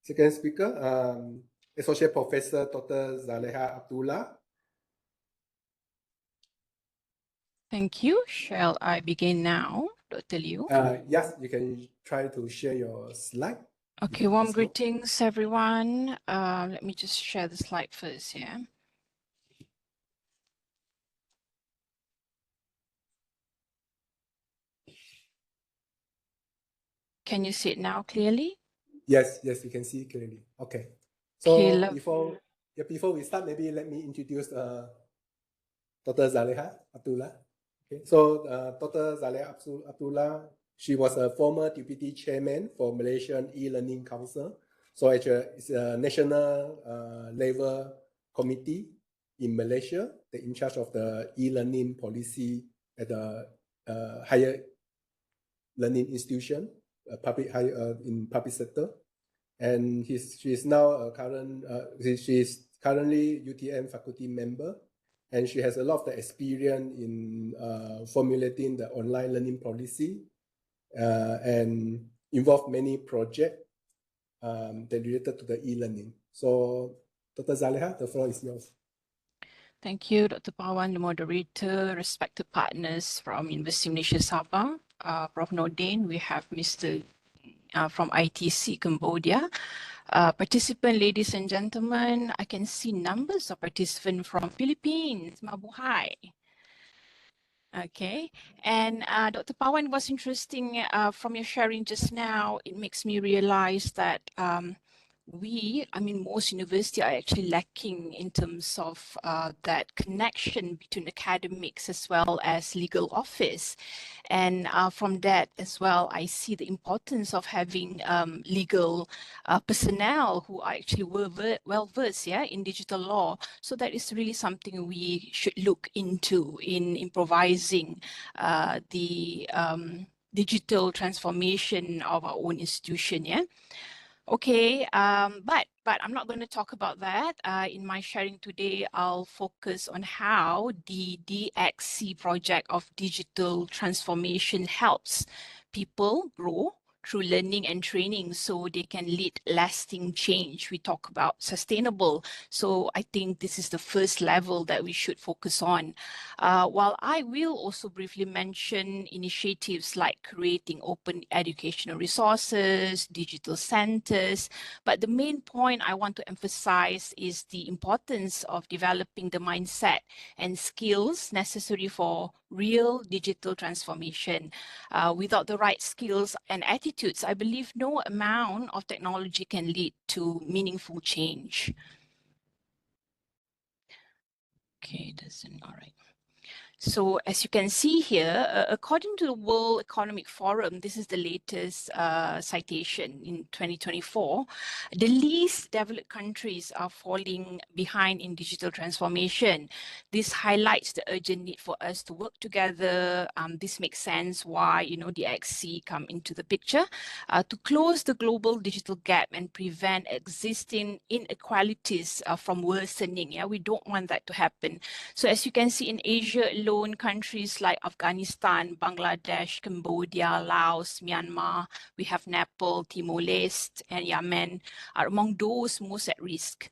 Second speaker, Associate Professor Dr. Zaleha Abdullah. Thank you. Shall I begin now, Dr. Liu? Yes, you can try to share your slide. Okay, warm greetings, everyone. Let me just share the slide first here. Can you see it now clearly? Yes, you can see clearly. Okay. So before we start, maybe let me introduce Dr. Zaleha Abdullah. Okay. So Dr. Zaleha Abdullah, she was a former deputy chairman for Malaysian e-learning council. So actually, it's a national level committee in Malaysia that in charge of the e-learning policy at the higher learning institution, in public sector. And she's now she's currently UTM faculty member, and she has a lot of the experience in formulating the online learning policy and involved many projects that related to the e-learning. So, Dr. Zaleha, the floor is yours. Thank you, Dr. Pawan, the moderator, respected partners from University of Malaysia Sabah, Prof. Nordin. We have Mr. From ITC Cambodia. Participant, ladies and gentlemen, I can see numbers of participants from Philippines. Mabuhay. Okay, and Dr. Pawan, was interesting from your sharing just now. It makes me realize that most universities are actually lacking in terms of that connection between academics as well as legal office. And from that as well, I see the importance of having legal personnel who are actually well-versed in digital law. So that is really something we should look into in improvising the digital transformation of our own institution, Okay, but I'm not going to talk about that. In my sharing today, I'll focus on how the Dx.sea project of digital transformation helps people grow through learning and training so they can lead lasting change. We talk about sustainable. So I think this is the first level that we should focus on. While I will also briefly mention initiatives like creating open educational resources, digital centers, but the main point I want to emphasize is the importance of developing the mindset and skills necessary for real digital transformation. Without the right skills and attitudes, I believe no amount of technology can lead to meaningful change. Okay, all right. So as you can see here, according to the World Economic Forum, this is the latest citation in 2024, the least developed countries are falling behind in digital transformation. This highlights the urgent need for us to work together. This makes sense why, the Dx.sea come into the picture to close the global digital gap and prevent existing inequalities from worsening. We don't want that to happen. So as you can see in Asia alone, countries like Afghanistan, Bangladesh, Cambodia, Laos, Myanmar, we have Nepal, Timor-Leste, and Yemen are among those most at risk.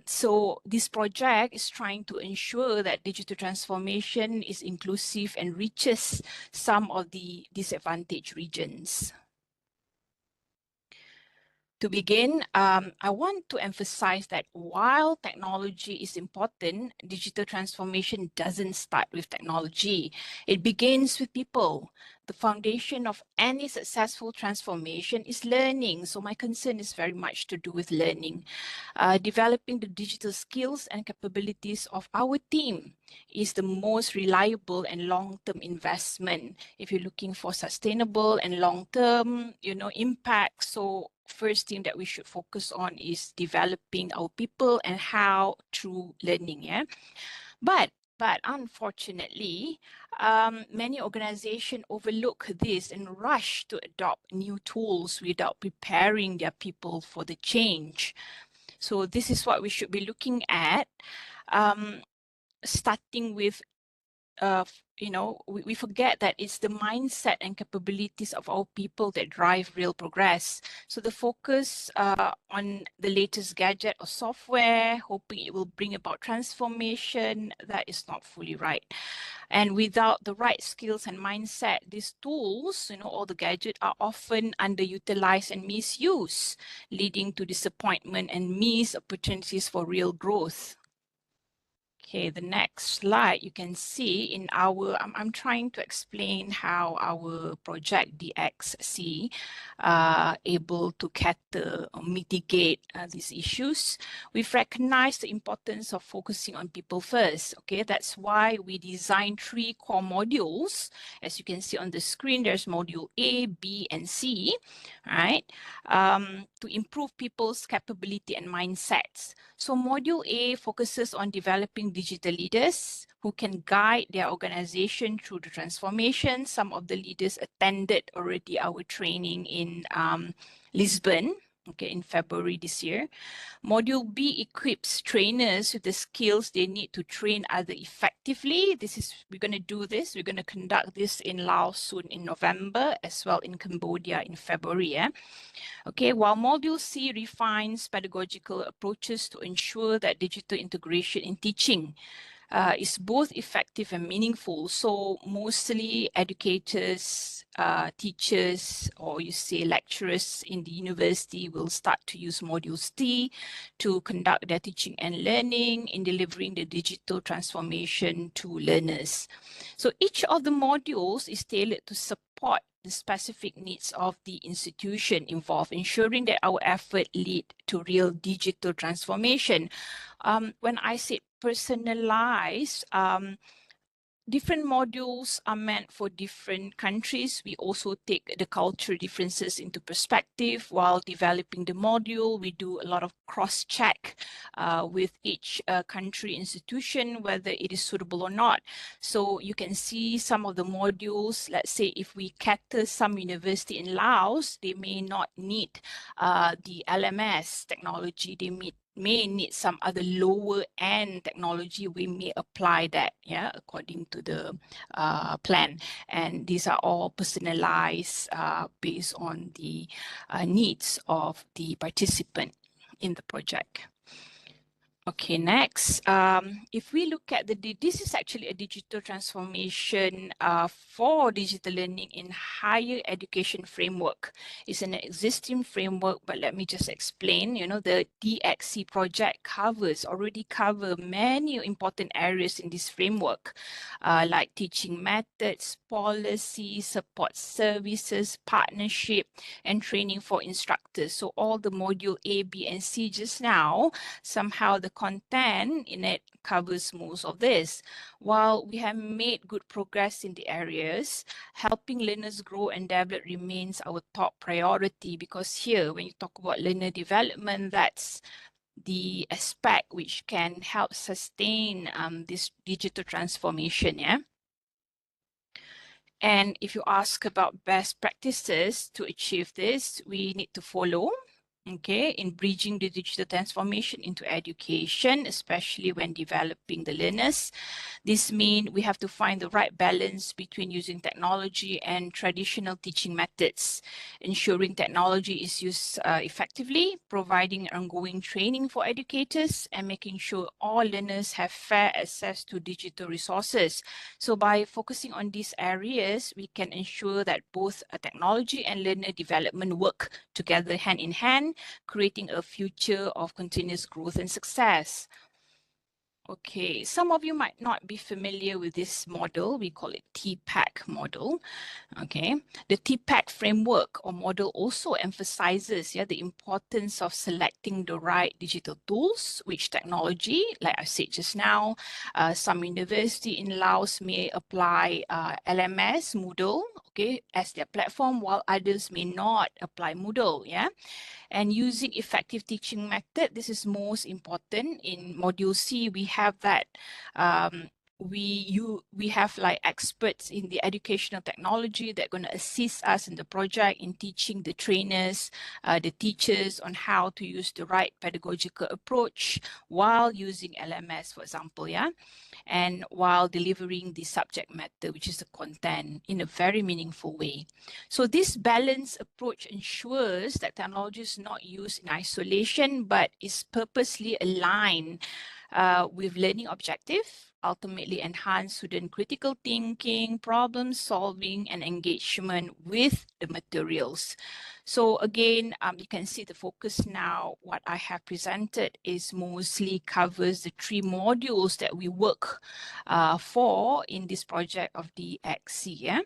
So this project is trying to ensure that digital transformation is inclusive and reaches some of the disadvantaged regions. To begin, I want to emphasize that while technology is important, digital transformation doesn't start with technology. It begins with people. The foundation of any successful transformation is learning. So my concern is very much to do with learning. Developing the digital skills and capabilities of our team is the most reliable and long-term investment. If you're looking for sustainable and long-term, impact, so first thing that we should focus on is developing our people and how through learning. But unfortunately, many organizations overlook this and rush to adopt new tools without preparing their people for the change. So this is what we should be looking at, starting with we forget that it's the mindset and capabilities of our people that drive real progress. So the focus on the latest gadget or software, hoping it will bring about transformation, that is not fully right. And without the right skills and mindset, these tools, all the gadgets are often underutilized and misused, leading to disappointment and missed opportunities for real growth. Okay, the next slide, you can see in our, I'm trying to explain how our project Dx.sea able to cater or mitigate these issues. We've recognized the importance of focusing on people first. Okay, that's why we designed 3 core modules. As you can see on the screen, there's module A, B, and C, right? To improve people's capability and mindsets. So module A focuses on developing digital leaders who can guide their organization through the transformation. Some of the leaders attended already our training in Lisbon, okay, in February this year. Module B equips trainers with the skills they need to train others effectively. We're going to do this. We're going to conduct this in Laos soon in November, as well in Cambodia in February. Okay, while Module C refines pedagogical approaches to ensure that digital integration in teaching is both effective and meaningful. So mostly educators, teachers, or you say lecturers in the university will start to use Module C to conduct their teaching and learning in delivering the digital transformation to learners. So each of the modules is tailored to support the specific needs of the institution involved, ensuring that our effort lead to real digital transformation. When I say personalized, different modules are meant for different countries. We also take the cultural differences into perspective while developing the module. We do a lot of cross-check with each country institution, whether it is suitable or not. So you can see some of the modules, let's say if we cater some university in Laos, they may not need the LMS technology. They may need some other lower end technology. We may apply that, according to the plan. And these are all personalized based on the needs of the participant in the project. Okay, next, if we look at this is actually a digital transformation for digital learning in higher education framework. It's an existing framework, but let me just explain. The Dx.sea project already cover many important areas in this framework, like teaching methods, policy, support services, partnership, and training for instructors. So all the module A, B, and C just now, somehow the content in it covers most of this. While we have made good progress in the areas, helping learners grow and develop remains our top priority, because here, when you talk about learner development, that's the aspect which can help sustain this digital transformation, And if you ask about best practices to achieve this, we need to follow, in bridging the digital transformation into education, especially when developing the learners. This means we have to find the right balance between using technology and traditional teaching methods, ensuring technology is used effectively, providing ongoing training for educators, and making sure all learners have fair access to digital resources. So by focusing on these areas, we can ensure that both technology and learner development work together hand in hand, creating a future of continuous growth and success. Okay, some of you might not be familiar with this model. We call it TPAC model. Okay, the TPAC framework or model also emphasizes the importance of selecting the right digital tools, which technology, like I said just now, some university in Laos may apply LMS, Moodle, as their platform, while others may not apply Moodle, And using effective teaching method, this is most important. In module C, we have that we have like experts in the educational technology that are going to assist us in the project in teaching the trainers, the teachers on how to use the right pedagogical approach while using LMS, for example, yeah, and while delivering the subject matter, which is the content, in a very meaningful way. So this balanced approach ensures that technology is not used in isolation, but is purposely aligned with learning objective, ultimately enhance student critical thinking, problem solving, and engagement with the materials. So again, you can see the focus now. What I have presented is mostly covers the 3 modules that we work for in this project of Dx.sea. Yeah?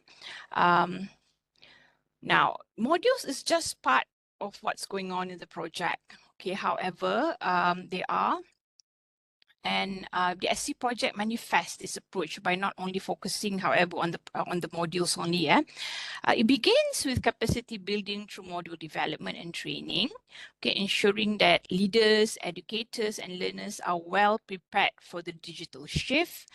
Now, modules is just part of what's going on in the project. Okay, however, they are. And the SC project manifests this approach by not only focusing, however, on the modules only. Yeah? It begins with capacity building through module development and training, okay, ensuring that leaders, educators, and learners are well prepared for the digital shift.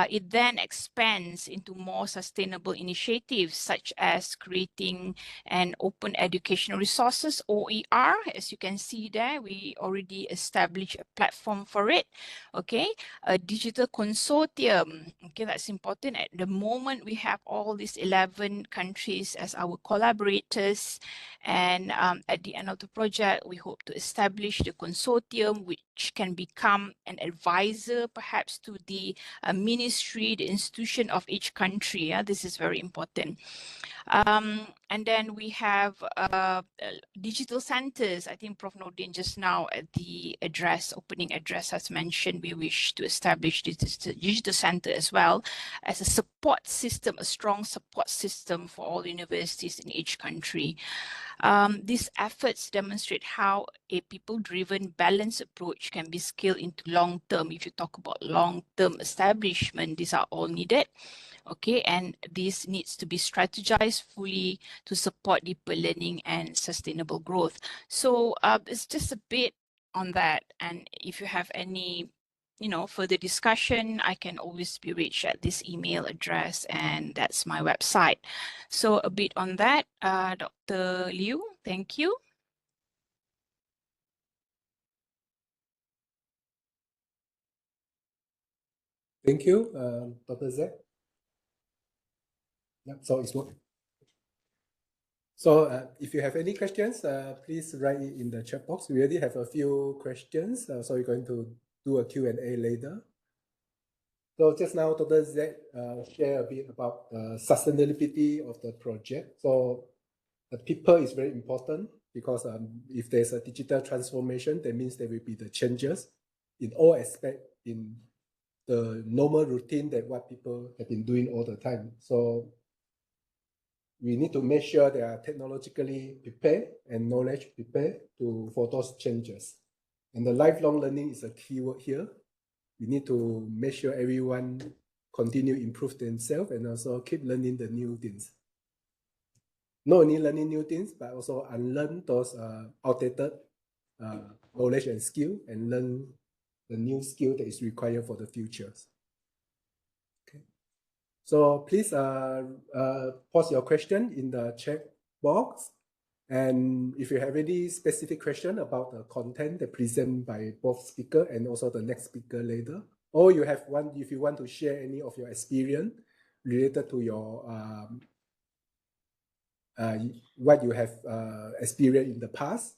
It then expands into more sustainable initiatives, such as creating an open educational resources, OER. As you can see there, we already established a platform for it. Okay, a digital consortium. Okay, that's important. At the moment, we have all these 11 countries as our collaborators, and at the end of the project, we hope to establish the consortium, which can become an advisor, perhaps, to the ministry, the institution of each country. Yeah, this is very important. And then we have digital centers. I think Prof. Nordin just now at the opening address has mentioned we wish to establish this digital center as well as a support system, a strong support system for all universities in each country. These efforts demonstrate how a people-driven balanced approach can be scaled into long-term. If you talk about long-term establishment, these are all needed. Okay, and this needs to be strategized fully to support deeper learning and sustainable growth. So it's just a bit on that. And if you have any, further discussion, I can always be reached at this email address, and that's my website. So a bit on that, Dr. Liu, thank you. Thank you, Dr. Z. Yep, so it's working. So if you have any questions, please write it in the chat box. We already have a few questions, so we're going to do a Q&A later. So just now, Dr. Z shared a bit about sustainability of the project. So the people is very important because if there's a digital transformation, that means there will be the changes in all aspects in the normal routine that what people have been doing all the time. So we need to make sure they are technologically prepared and knowledge prepared for those changes. And the lifelong learning is a key word here. We need to make sure everyone continue improve themselves and also keep learning the new things. Not only learning new things, but also unlearn those outdated knowledge and skill and learn the new skill that is required for the futures. Okay. So please post your question in the chat box. And if you have any specific question about the content that presented by both speaker and also the next speaker later, or you have one, if you want to share any of your experience related to your what you have experienced in the past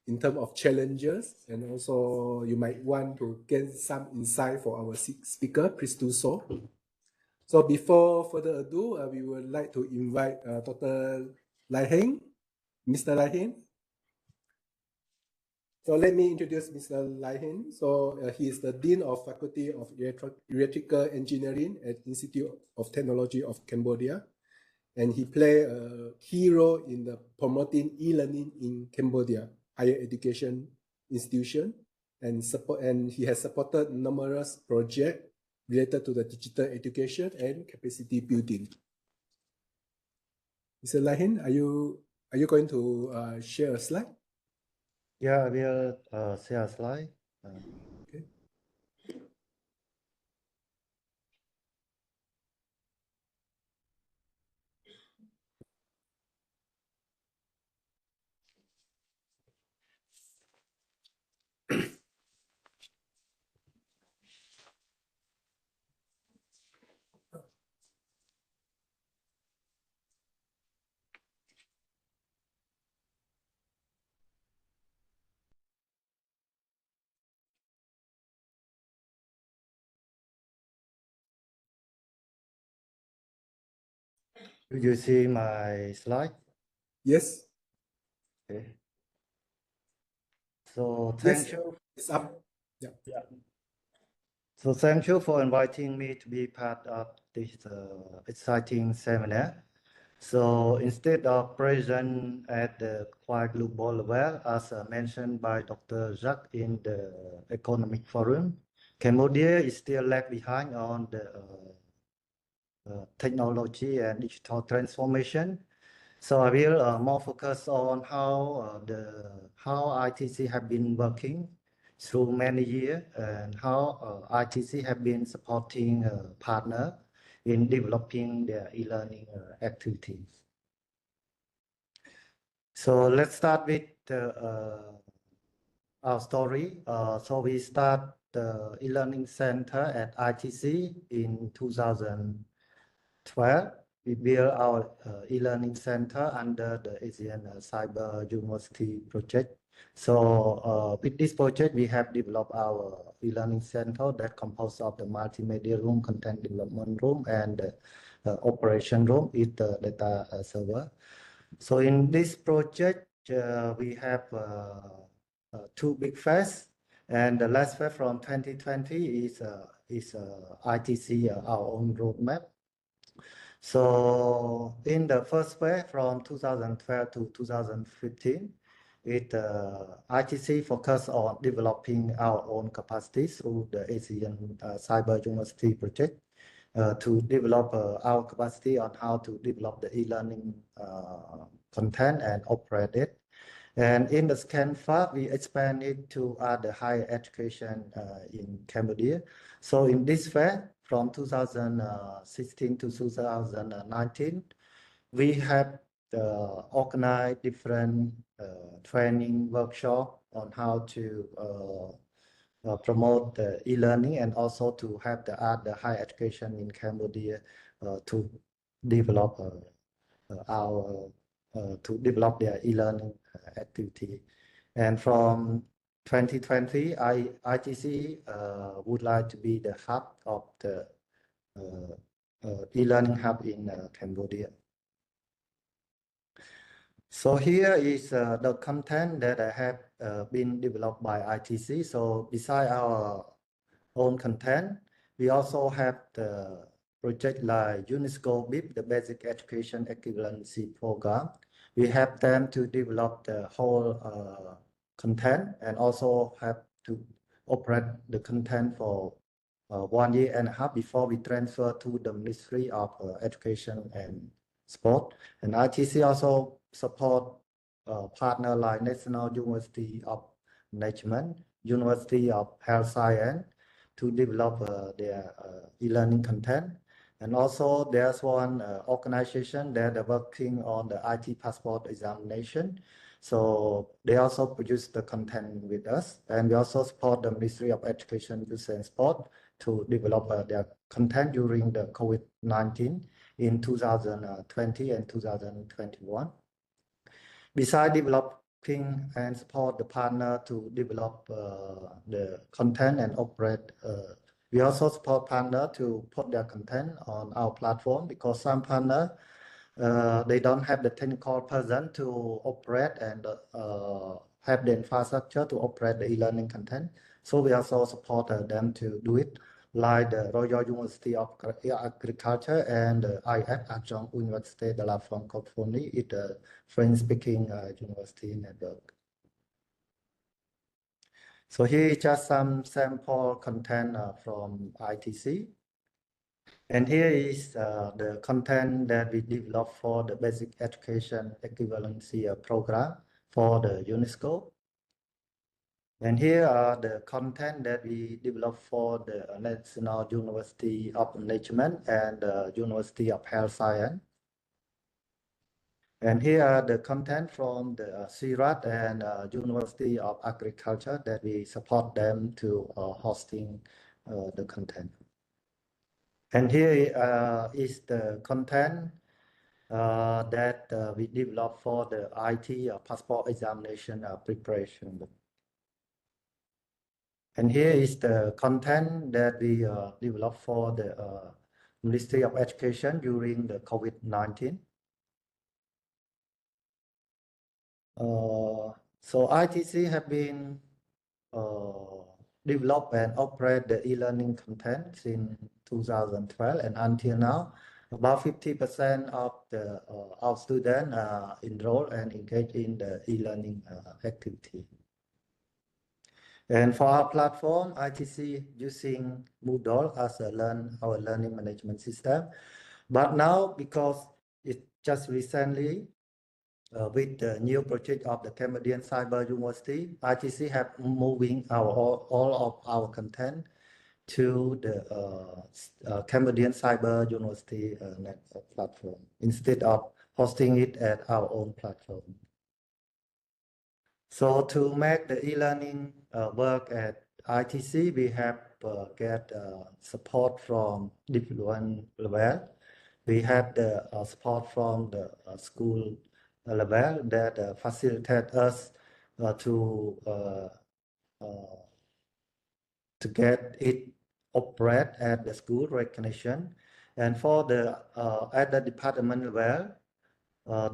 in terms of challenges, and also you might want to get some insight for our speaker, please do so. So before further ado, we would like to invite Dr. Lai Heng. Mr. Lai Heng. So let me introduce Mr. Lai Heng. So he is the Dean of Faculty of Electrical Engineering at Institute of Technology of Cambodia. And he played a key role in the promoting e-learning in Cambodia, higher education institution, and he has supported numerous projects related to the digital education and capacity building. Mr. Lai Heng, are you going to share a slide? Yeah, I will share a slide. Okay. Do you see my slide? Yes. Okay. So thank Yes, you. it's up. Yeah. So thank you for inviting me to be part of this exciting seminar. So instead of present at the quite global level, as mentioned by Dr. Jacques in the Economic Forum, Cambodia is still lag behind on the technology and digital transformation. So I will more focus on how ITC have been working through many years and how ITC have been supporting partner in developing their e-learning activities. So let's start with our story. So we start the e-learning center at ITC in 2012. We built our e-learning center under the Asian Cyber University project. So with this project, we have developed our e-learning center that composed of the multimedia room, content development room, and operation room with the data server. So in this project, we have two big phases, and the last phase from 2020 is ITC, our own roadmap. So in the first phase from 2012 to 2015, ITC focused on developing our own capacity through the Asian Cyber University project to develop our capacity on how to develop the e-learning content and operate it. And in the second phase, we expanded to other higher education in Cambodia. So in this phase, from 2016 to 2019, we have organized different training workshop on how to promote the e-learning and also to have the higher education in Cambodia to develop develop their e-learning activity. And from 2020, ITC would like to be the hub of the e-learning hub in Cambodia. So here is the content that I have been developed by ITC. So beside our own content, we also have the project like UNESCO BIP, the Basic Education Equivalency Program. We have them to develop the whole content and also have to operate the content for 1 year and a half before we transfer to the Ministry of Education and Sport. And ITC also support partner like National University of Management, University of Health Science to develop their e-learning content. And also there's one organization that are working on the IT passport examination. So they also produce the content with us. And we also support the Ministry of Education, Youth and Sport to develop their content during the COVID-19 in 2020 and 2021. Besides developing and support the partner to develop the content and operate, we also support partner to put their content on our platform because some partner they don't have the technical person to operate and have the infrastructure to operate the e-learning content. So we also support them to do it, like the Royal University of Agriculture and IF Adjunct Université de la Francophonie, it's a French-speaking university network. So here is just some sample content from ITC. And here is the content that we developed for the Basic Education Equivalency Program for the UNESCO. And here are the content that we developed for the National University of Management and the University of Health Science. And here are the content from the CIRAT and University of Agriculture that we support them to hosting the content. And here is the content that we developed for the IT passport examination preparation. And here is the content that we developed for the Ministry of Education during the COVID-19. So ITC have been develop and operate the e-learning content since 2012, and until now, about 50% of the our students enroll and engage in the e-learning activity. And for our platform, ITC using Moodle as our learning management system. But now, because it just recently, with the new project of the Cambodian Cyber University, ITC have moving all of our content to the Cambodian Cyber University network platform instead of hosting it at our own platform. So to make the e-learning work at ITC, we have get support from different level. We have the support from the school level that facilitate us to get it operate at the school recognition. And for the at the department level,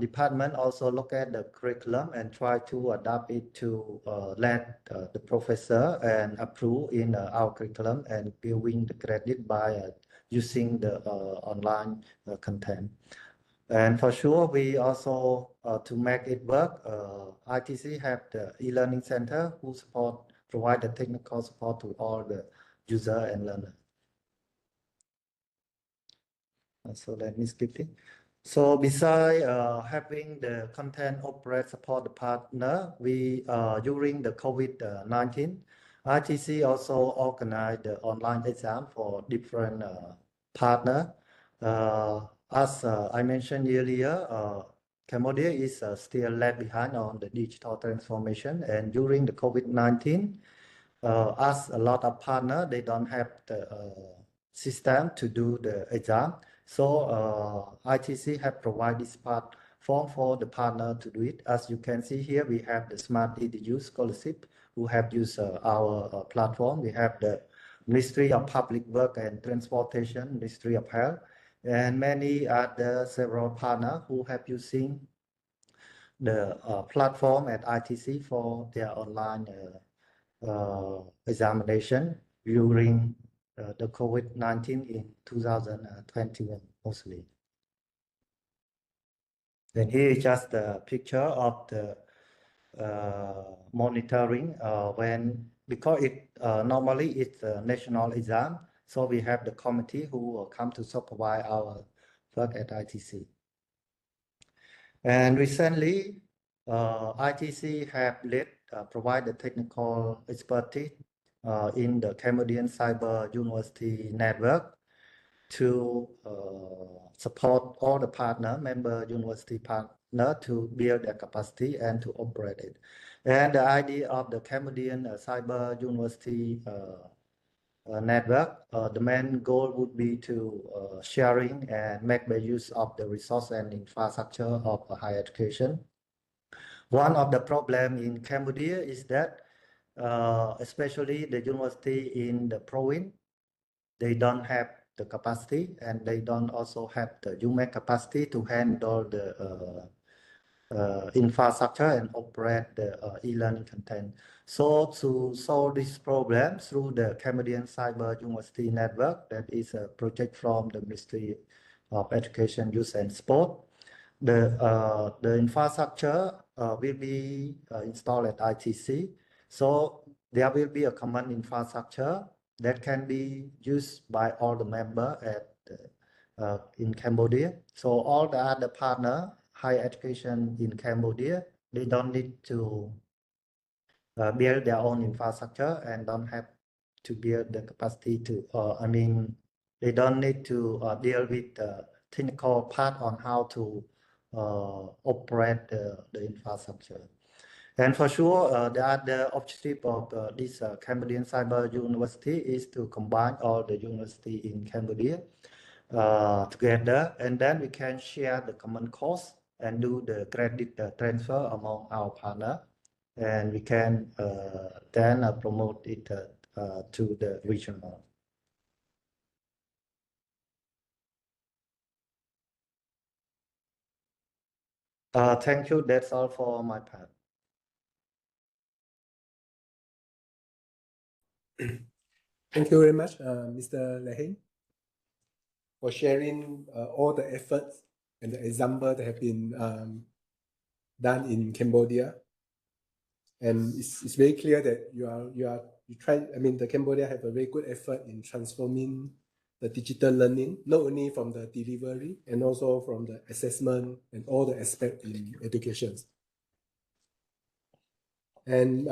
department also look at the curriculum and try to adapt it to let the professor and approve in our curriculum and giving the credit by using the online content. And for sure, we also, to make it work, ITC have the e-learning center who provide the technical support to all the user and learner. So let me skip it. So besides having the content operate support the partner, we during the COVID-19, ITC also organized the online exam for different partner. As I mentioned earlier, Cambodia is still lag behind on the digital transformation, and during the COVID-19, as a lot of partner, they don't have the system to do the exam. So ITC have provided this platform for the partner to do it. As you can see here, we have the Smart EDU scholarship who have used our platform. We have the Ministry of Public Work and Transportation, Ministry of Health, and many other several partners who have using the platform at ITC for their online examination during the COVID-19 in 2021 mostly. And here is just a picture of the monitoring because it normally it's a national exam, so we have the committee who will come to supervise our work at ITC. And recently, ITC have provide the technical expertise in the Cambodian Cyber University network to support all the member university partner to build their capacity and to operate it. And the idea of the Cambodian Cyber University network, the main goal would be to sharing and make the use of the resource and infrastructure of higher education. One of the problems in Cambodia is that especially the university in the province, they don't have the capacity, and they don't also have the human capacity to handle the infrastructure and operate the e-learning content. So to solve this problem through the Cambodian Cyber University Network, that is a project from the Ministry of Education, Youth and Sport, the infrastructure will be installed at ITC. So there will be a common infrastructure that can be used by all the members in Cambodia. So all the other partner higher education in Cambodia, they don't need to build their own infrastructure and don't have to build the capacity to, they don't need to deal with the technical part on how to operate the infrastructure. And for sure, the other objective of this Cambodian Cyber University is to combine all the university in Cambodia together, and then we can share the common cost and do the credit transfer among our partner, and we can then promote it to the regional. Thank you. That's all for my part. Thank you very much, Mr. Lehin, for sharing all the efforts and the example that have been done in Cambodia. And it's very clear that you try. I mean, the Cambodia have a very good effort in transforming the digital learning, not only from the delivery and also from the assessment and all the aspects in education. And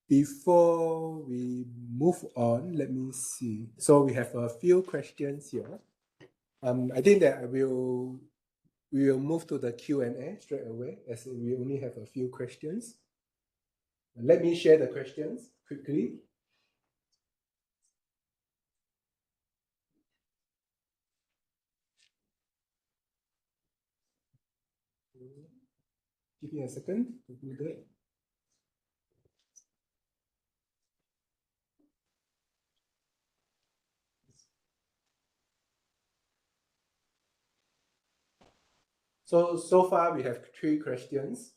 before we move on, let me see. So we have a few questions here. I think that we will move to the Q&A straight away, as we only have a few questions. Let me share the questions quickly. Give me a second to do that. So far we have 3 questions.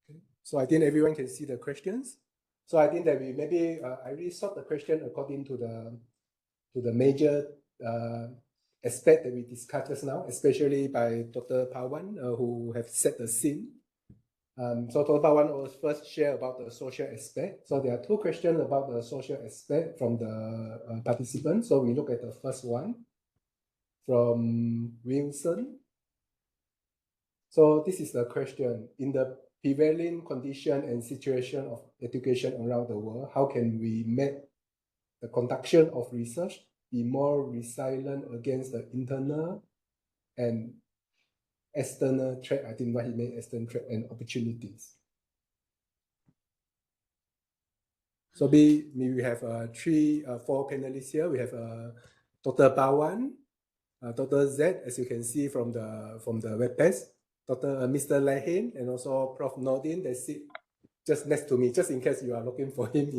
Okay. So I think everyone can see the questions. So I think that we maybe I really sort the question according to the major aspect that we discussed just now, especially by Dr. Pawan, who have set the scene. So Dr. Pawan will first share about the social aspect. So there are 2 questions about the social aspect from the participants. So we look at the first one from Wilson. So this is the question: in the prevailing condition and situation of education around the world, how can we make the conduction of research be more resilient against the internal and external threat? I think what he meant, external threat and opportunities. So we have 4 panelists here. We have Dr. Pawan, Dr. Z, as you can see from the web page, Mr. Lehin, and also Prof. Nordin. They sit just next to me, just in case you are looking for him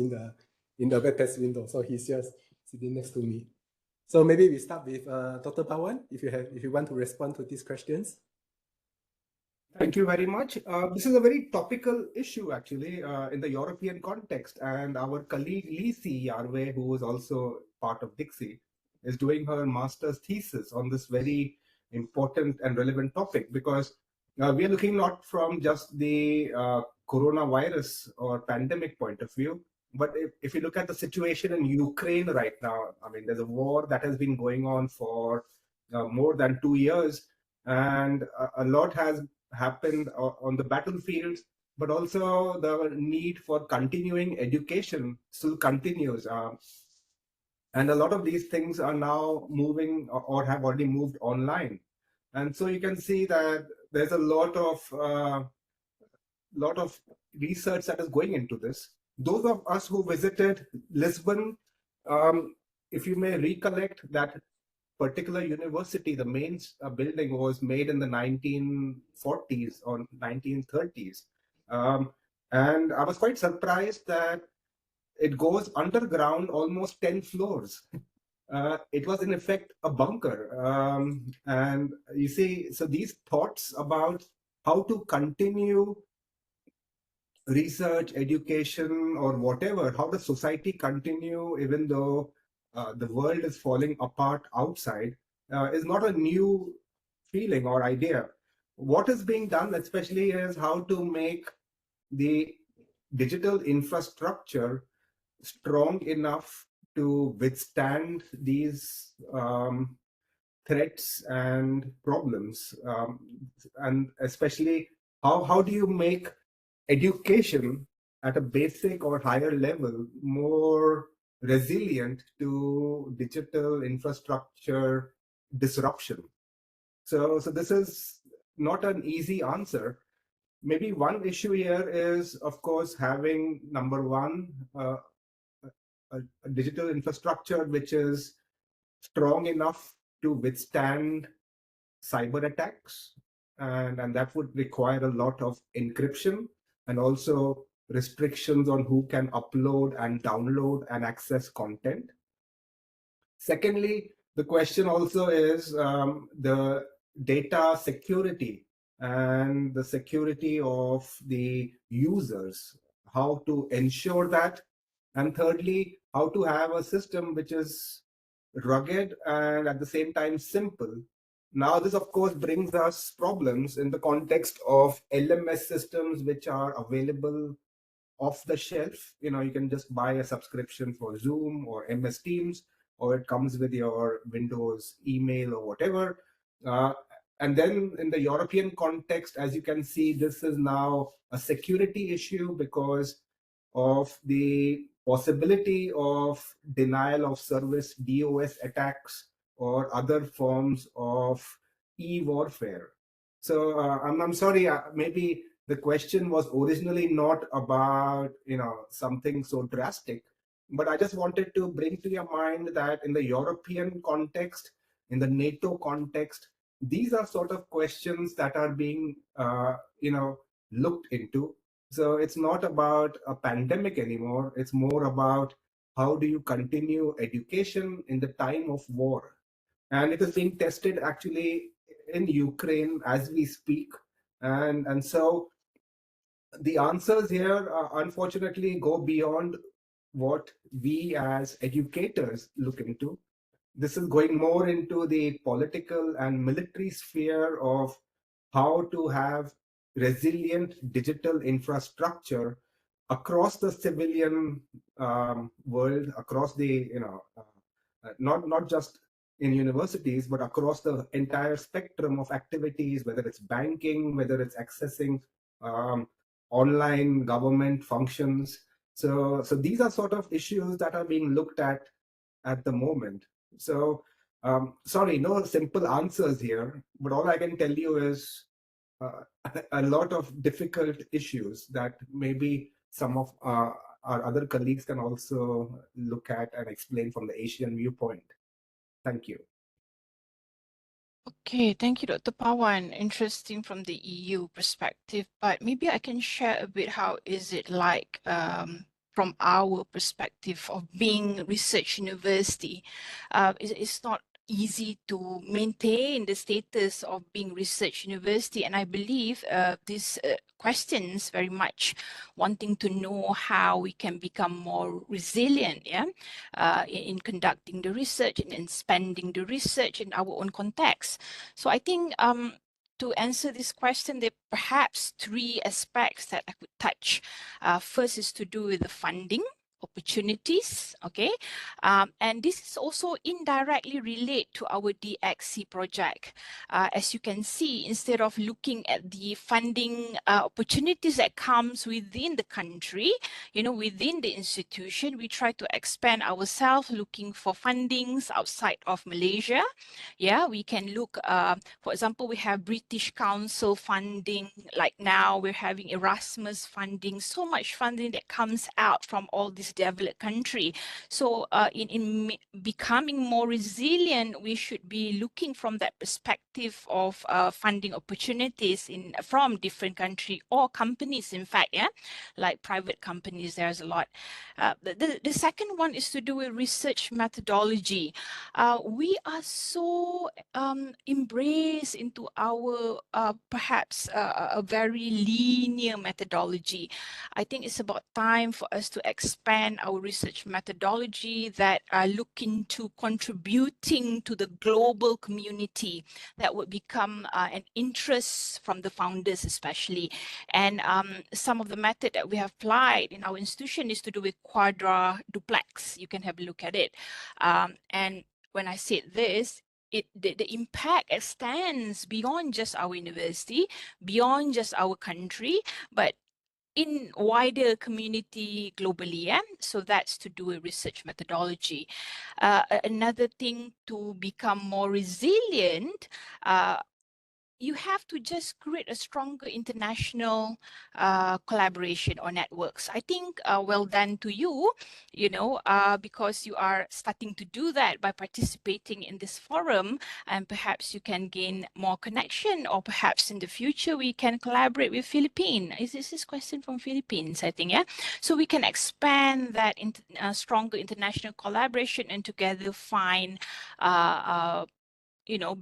in the web page window. So he's just sitting next to me. So maybe we start with Dr. Pawan, if you want to respond to these questions. Thank you very much. This is a very topical issue, actually, in the European context. And our colleague Lisi Yarwe, who is also part of Dx.sea, is doing her master's thesis on this very important and relevant topic, because we are looking not from just the coronavirus or pandemic point of view, but if you look at the situation in Ukraine right now, I mean, there's a war that has been going on for more than 2 years, and a lot has happened on the battlefield, but also the need for continuing education still continues. And a lot of these things are now moving or have already moved online. And so you can see that there's a lot of research that is going into this. Those of us who visited Lisbon, if you may recollect, that particular university, the main building was made in the 1940s or 1930s. And I was quite surprised that it goes underground almost 10 floors. It was in effect a bunker. And you see, so these thoughts about how to continue research, education, or whatever, how does society continue even though the world is falling apart outside, is not a new feeling or idea. What is being done especially is how to make the digital infrastructure strong enough to withstand these threats and problems. And especially how do you make education at a basic or higher level more resilient to digital infrastructure disruption? So this is not an easy answer. Maybe one issue here is, of course, having, number one, a digital infrastructure which is strong enough to withstand cyber attacks, and that would require a lot of encryption and also restrictions on who can upload and download and access content. Secondly, the question also is the data security and the security of the users, how to ensure that. And thirdly, how to have a system which is rugged and at the same time simple. Now, this of course brings us problems in the context of LMS systems which are available off the shelf. You can just buy a subscription for Zoom or MS Teams, or it comes with your Windows email or whatever. And then in the European context, as you can see, this is now a security issue because of the possibility of denial of service, DOS attacks, or other forms of e-warfare. So I'm sorry, maybe the question was originally not about something so drastic, but I just wanted to bring to your mind that in the European context, in the NATO context, these are sort of questions that are being looked into. So it's not about a pandemic anymore. It's more about how do you continue education in the time of war. And it is being tested actually in Ukraine as we speak. And so the answers here, unfortunately, go beyond what we as educators look into. This is going more into the political and military sphere of how to have resilient digital infrastructure across the civilian world, across the, not just in universities, but across the entire spectrum of activities, whether it's banking, whether it's accessing online government functions. So these are sort of issues that are being looked at the moment. So sorry, no simple answers here, but all I can tell you is a lot of difficult issues that maybe some of our other colleagues can also look at and explain from the Asian viewpoint. Thank you. Okay, thank you, Dr. Pawan. Interesting from the EU perspective, but maybe I can share a bit how is it like from our perspective of being research university. It's not easy to maintain the status of being research university, and I believe these questions very much wanting to know how we can become more resilient, in conducting the research and spending the research in our own context. So I think to answer this question, there are perhaps three aspects that I could touch. First is to do with the funding opportunities, okay? And this is also indirectly related to our Dx.sea project. As you can see, instead of looking at the funding opportunities that comes within the country, within the institution, we try to expand ourselves, looking for fundings outside of Malaysia. Yeah, we can look, for example, we have British Council funding, like now we're having Erasmus funding, so much funding that comes out from all these developed country. So in becoming more resilient, we should be looking from that perspective of funding opportunities from different country or companies, in fact, like private companies, there's a lot. The second one is to do with research methodology. We are so embraced into our perhaps a very linear methodology. I think it's about time for us to expand our research methodology that look into contributing to the global community that would become an interest from the founders especially. And some of the method that we have applied in our institution is to do with quadra duplex. You can have a look at it. And when I said this, the impact extends beyond just our university, beyond just our country, but in wider community globally. So that's to do with research methodology. Another thing to become more resilient, you have to just create a stronger international collaboration or networks. I think well done to you, because you are starting to do that by participating in this forum, and perhaps you can gain more connection, or perhaps in the future we can collaborate with Philippines. Is this question from Philippines, I think, yeah? So we can expand that stronger international collaboration and together find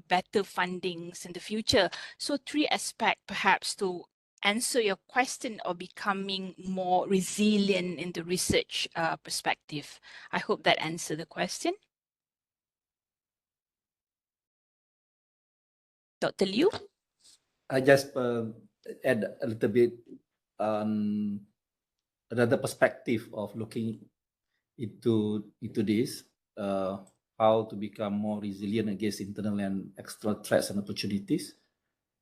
better fundings in the future. So 3 aspects perhaps to answer your question of becoming more resilient in the research perspective. I hope that answered the question. Dr. Liu? I just add a little bit another perspective of looking into this, how to become more resilient against internal and external threats and opportunities.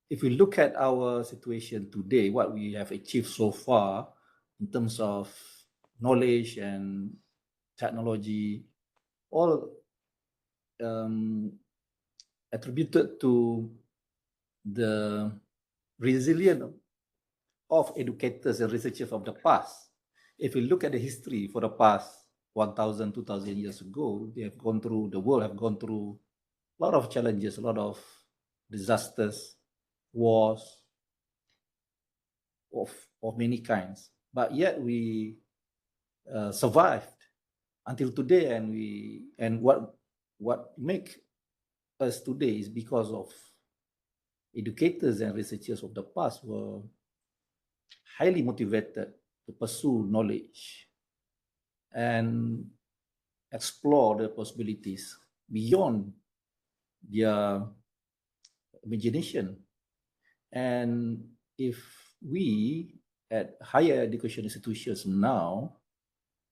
If we look at our situation today, what we have achieved so far in terms of knowledge and technology, all attributed to the resilience of educators and researchers of the past. If we look at the history for the past 1,000, 2,000 years ago, the world have gone through a lot of challenges, a lot of disasters, wars of many kinds. But yet we survived until today, and what make us today is because of educators and researchers of the past were highly motivated to pursue knowledge and explore the possibilities beyond their imagination. And if we at higher education institutions now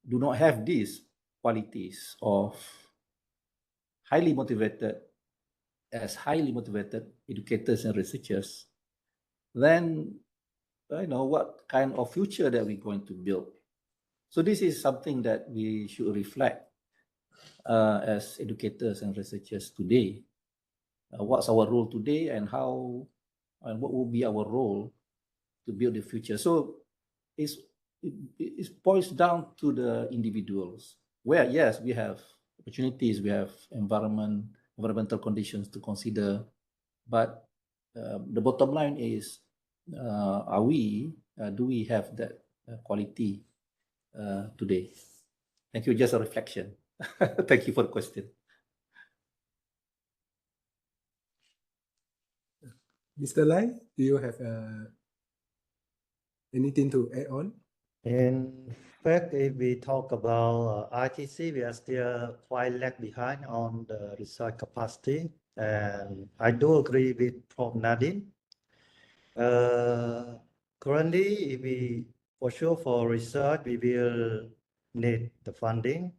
do not have these qualities of highly motivated educators and researchers, then what kind of future that we're going to build. So this is something that we should reflect as educators and researchers today. What's our role today, and what will be our role to build the future? So it boils down to the individuals, where yes, we have opportunities, we have environmental conditions to consider, but the bottom line is, do we have that quality today? Thank you. Just a reflection. Thank you for the question. Mr. Lai, do you have anything to add on? In fact, if we talk about ITC, we are still quite lag behind on the research capacity. And I do agree with Prof. Nadine. Currently, for sure for research, we will need the funding.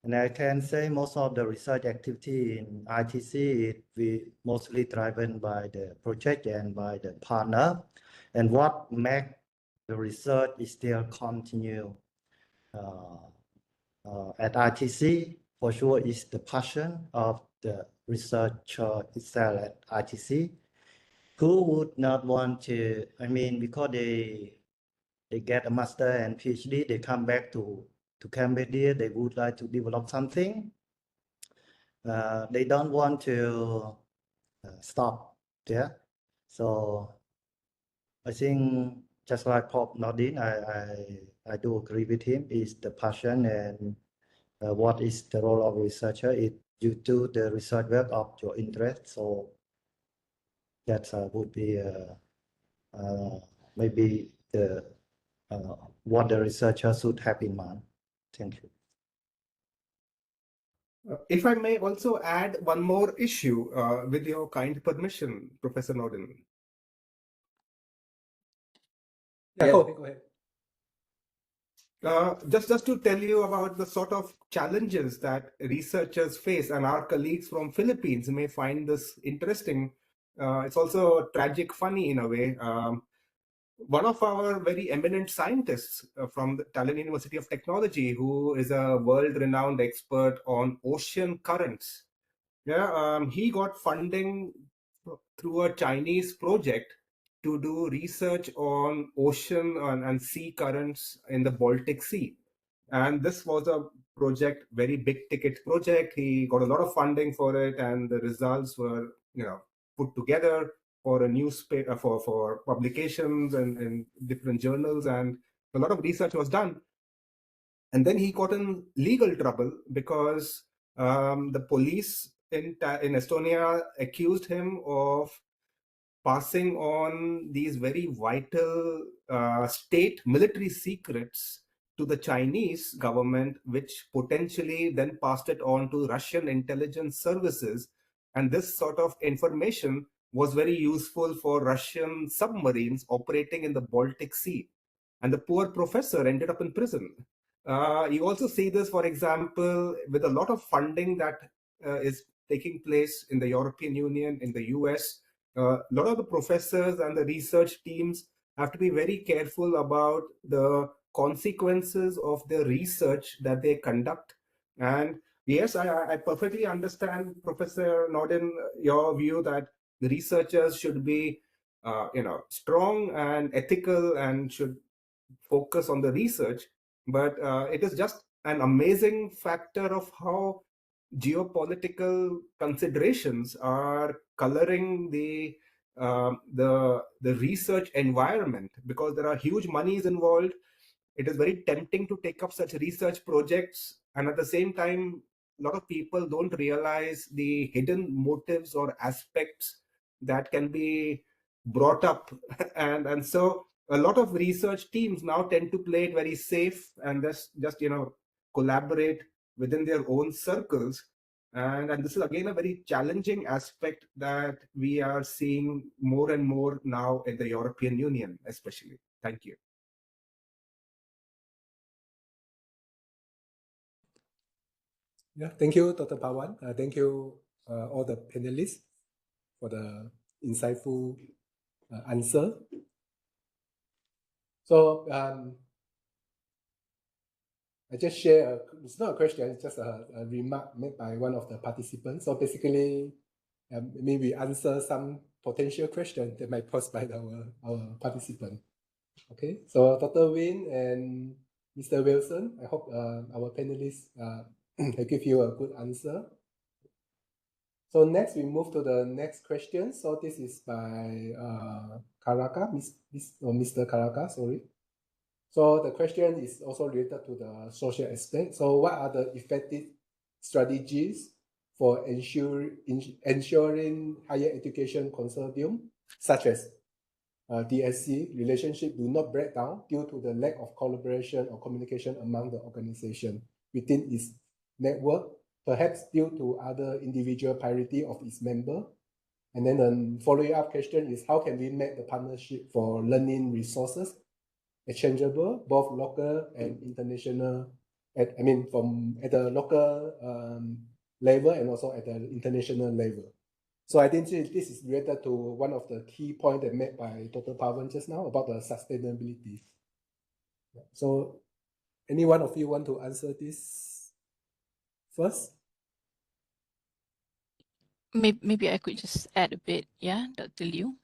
And I can say most of the research activity in ITC will mostly driven by the project and by the partner. And what makes the research is still continue at ITC, for sure, is the passion of the researcher itself at ITC. Who would not want to, because they get a master and PhD, they come back to Cambodia, they would like to develop something. They don't want to stop there. So I think just like Prof. Nordin, I do agree with him, is the passion and what is the role of researcher. You do the research work of your interest. So that would be maybe what the researcher should have in mind. Thank you. If I may also add one more issue with your kind permission, Professor Norden. Yeah, go ahead. Just to tell you about the sort of challenges that researchers face, and our colleagues from Philippines may find this interesting. It's also tragic, funny in a way. One of our very eminent scientists from the Tallinn University of Technology, who is a world-renowned expert on ocean currents, he got funding through a Chinese project to do research on ocean and sea currents in the Baltic Sea. And this was a project, very big ticket project. He got a lot of funding for it, and the results were, put together for a newspaper, for publications and different journals, and a lot of research was done. And then he got in legal trouble because the police in Estonia accused him of passing on these very vital state military secrets to the Chinese government, which potentially then passed it on to Russian intelligence services. And this sort of information was very useful for Russian submarines operating in the Baltic Sea. And the poor professor ended up in prison. You also see this, for example, with a lot of funding that is taking place in the European Union, in the US. A lot of the professors and the research teams have to be very careful about the consequences of the research that they conduct. And yes, I perfectly understand, Professor Norden, your view that the researchers should be strong and ethical and should focus on the research. But it is just an amazing factor of how geopolitical considerations are coloring the research environment, because there are huge monies involved. It is very tempting to take up such research projects, and at the same time, a lot of people don't realize the hidden motives or aspects that can be brought up. and so a lot of research teams now tend to play it very safe and just collaborate within their own circles. And this is again a very challenging aspect that we are seeing more and more now in the European Union, especially. Thank you. Yeah, thank you, Dr. Pawan. Thank you, all the panelists, for the insightful answer. So I just share, it's not a question, it's just a remark made by one of the participants. So basically, maybe answer some potential question that might posed by our participant. Okay, so Dr. Win and Mr. Wilson, I hope our panelists will give you a good answer. So next, we move to the next question. So this is by Karaka, Mr. Karaka, sorry. So the question is also related to the social aspect. So what are the effective strategies for ensuring higher education consortium, such as Dx.sea relationship, do not break down due to the lack of collaboration or communication among the organization within its network, perhaps due to other individual priority of its member? And then the follow-up question is, how can we make the partnership for learning resources exchangeable, both local and international, at the local level and also at the international level? So I think this is related to one of the key points that made by Dr. Pawan just now about the sustainability. So any one of you want to answer this first? Maybe I could just add a bit, yeah, Dr. Liu?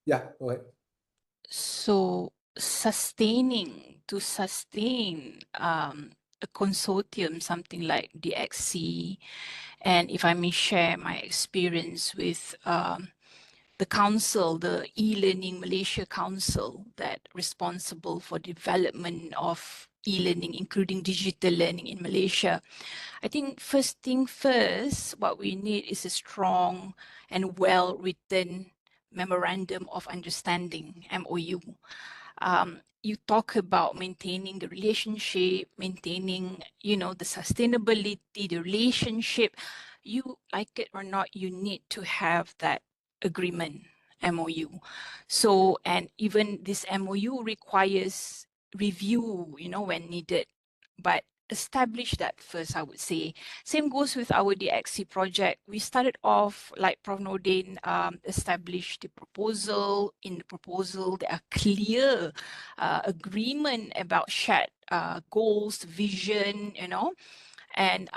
Yeah, go ahead. So to sustain a consortium, something like Dx.sea, and if I may share my experience with the council, the e-learning Malaysia Council, that responsible for development of e-learning, including digital learning in Malaysia. I think first thing first, what we need is a strong and well-written memorandum of understanding, MOU. You talk about maintaining the relationship, maintaining, the sustainability, the relationship. You like it or not, you need to have that agreement, MOU. So, and even this MOU requires review, when needed, but establish that first, I would say. Same goes with our Dx.sea project. We started off, like Prof. Nordin established the proposal. In the proposal, there are clear agreement about shared goals, vision, and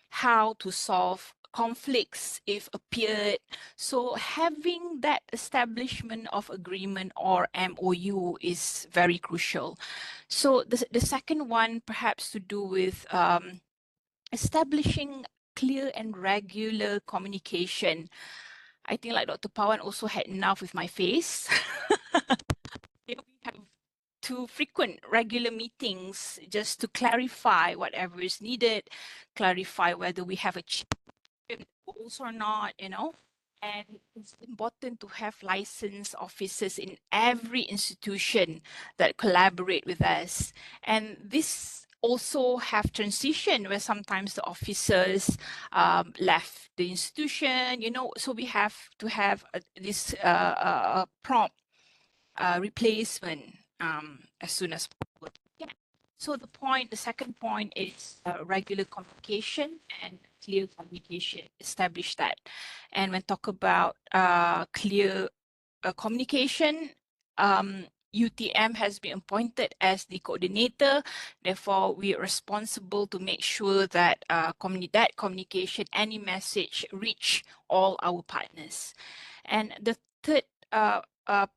how to solve conflicts if appeared. So having that establishment of agreement or MOU is very crucial. So the second one perhaps to do with establishing clear and regular communication. I think like Dr. Pawan also had enough with my face. We have to frequent regular meetings just to clarify whatever is needed, clarify whether we have achieved goals or not, you know. And it's important to have licensed officers in every institution that collaborate with us. And this also have transition where sometimes the officers left the institution, you know, so we have to have this prompt replacement as soon as possible. Yeah. So the second point is regular communication and clear communication. Establish that. And when talk about clear communication, UTM has been appointed as the coordinator. Therefore, we are responsible to make sure that that communication, any message, reach all our partners. And the third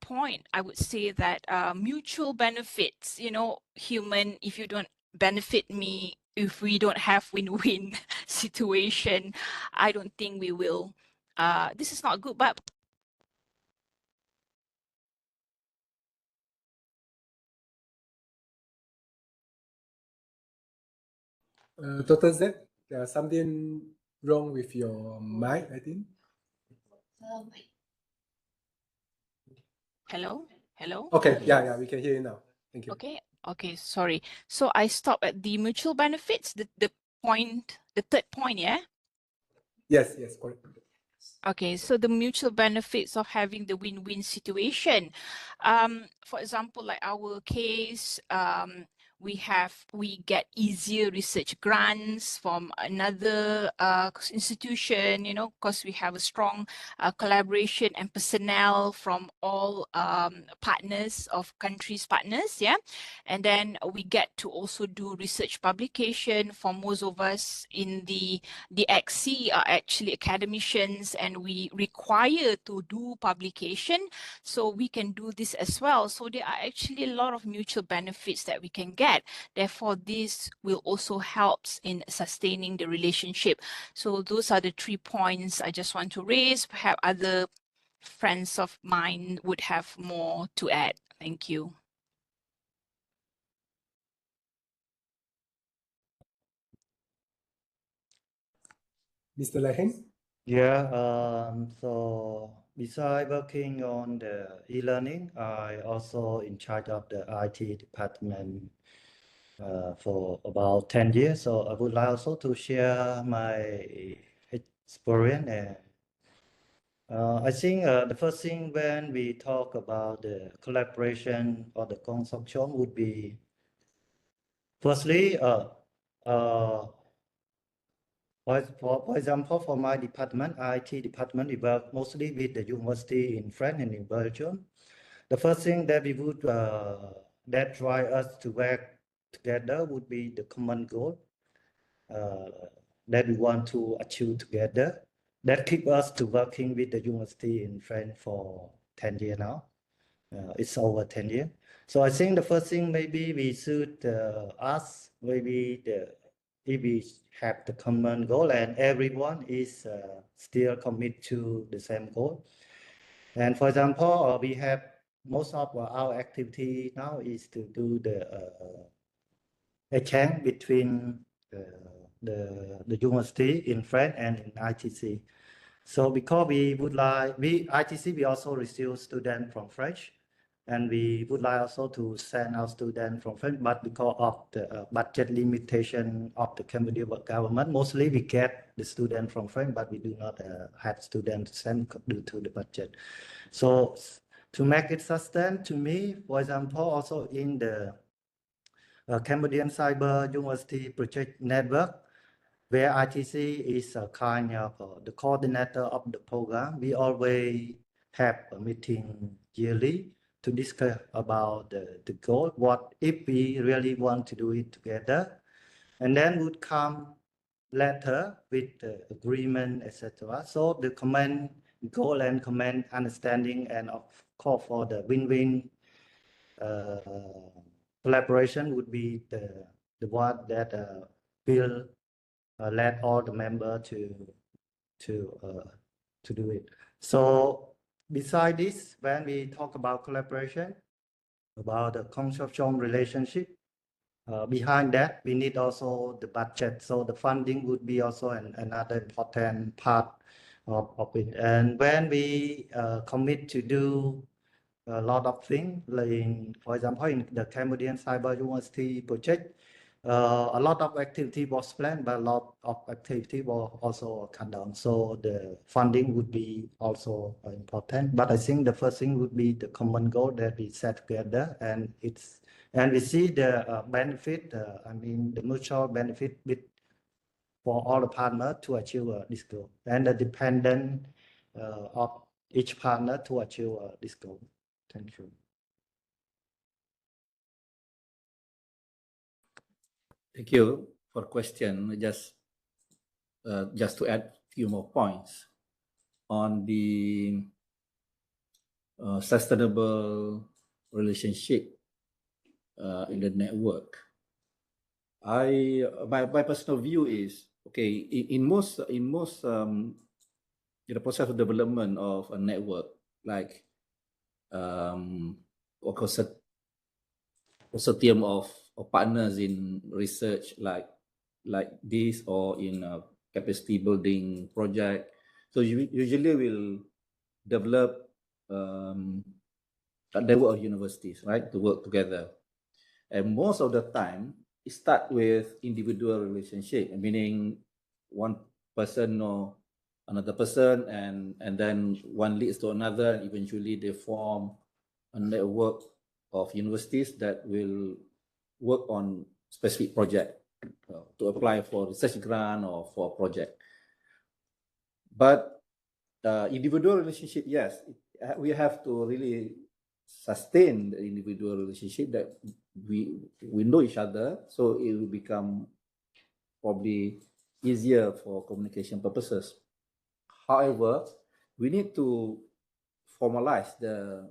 point, I would say that mutual benefits, you know, human, if you don't benefit me, if we don't have win-win situation, I don't think we will. This is not good, but Dr. Z, there's something wrong with your mic, I think. Hello? Hello? Okay, yeah, we can hear you now. Thank you. Okay, sorry. So I stop at the mutual benefits, the third point, yeah? Yes, correct. Okay, so the mutual benefits of having the win-win situation. For example, like our case, we get easier research grants from another institution, you know, because we have a strong collaboration and personnel from all partners of countries partners, yeah. And then we get to also do research publication. For most of us in the Dx.sea are actually academicians, and we require to do publication, so we can do this as well. So there are actually a lot of mutual benefits that we can get. Therefore, this will also help in sustaining the relationship. So those are the 3 points I just want to raise. Perhaps other friends of mine would have more to add. Thank you. Mr. Laheng? Yeah, so besides working on the e-learning, I also in charge of the IT department for about 10 years. So I would like also to share my experience. I think the first thing when we talk about the collaboration or the consortium would be, firstly, for example, for my department, IT department, we work mostly with the university in France and in Belgium. The first thing that we would that drive us to work together would be the common goal that we want to achieve together. That keep us to working with the university in France for 10 years now. It's over 10 years. So I think the first thing maybe we should ask maybe if we have the common goal and everyone is still committed to the same goal. And for example, we have most of our activity now is to do the exchange between the university in France and in ITC. So because we would like, ITC, we also receive students from French, and we would like also to send our students from French, but because of the budget limitation of the Cambodia government, mostly we get the students from French, but we do not have students to send due to the budget. So to make it sustain, to me, for example, also in the Cambodian Cyber University Project Network, where ITC is a kind of the coordinator of the program, we always have a meeting yearly to discuss about the goal, what if we really want to do it together. And then would come letter with agreement, etc. So the common goal and common understanding, and of course for the win-win collaboration would be the one that will let all the members to do it. So beside this, when we talk about collaboration, about the consortium relationship, behind that, we need also the budget. So the funding would be also another important part of it. And when we commit to do a lot of things, like for example, in the Cambodian Cyber University project, a lot of activity was planned, but a lot of activity was also cut down. So the funding would be also important. But I think the first thing would be the common goal that we set together, and we see the benefit. I mean, the mutual benefit for all the partners to achieve this goal, and the dependent of each partner to achieve this goal. Thank you. Thank you for the question. Just to add a few more points on the sustainable relationship in the network. My personal view is, okay, in the process of development of a network, like consortium of partners in research like this, or in a capacity building project. So usually we'll develop a network of universities, right, to work together. And most of the time, it starts with individual relationship, meaning one person know another person, and then one leads to another, and eventually they form a network of universities that will work on specific project to apply for research grant or for a project. But individual relationship, yes, we have to really sustain the individual relationship, that we know each other, so it will become probably easier for communication purposes. However, we need to formalize the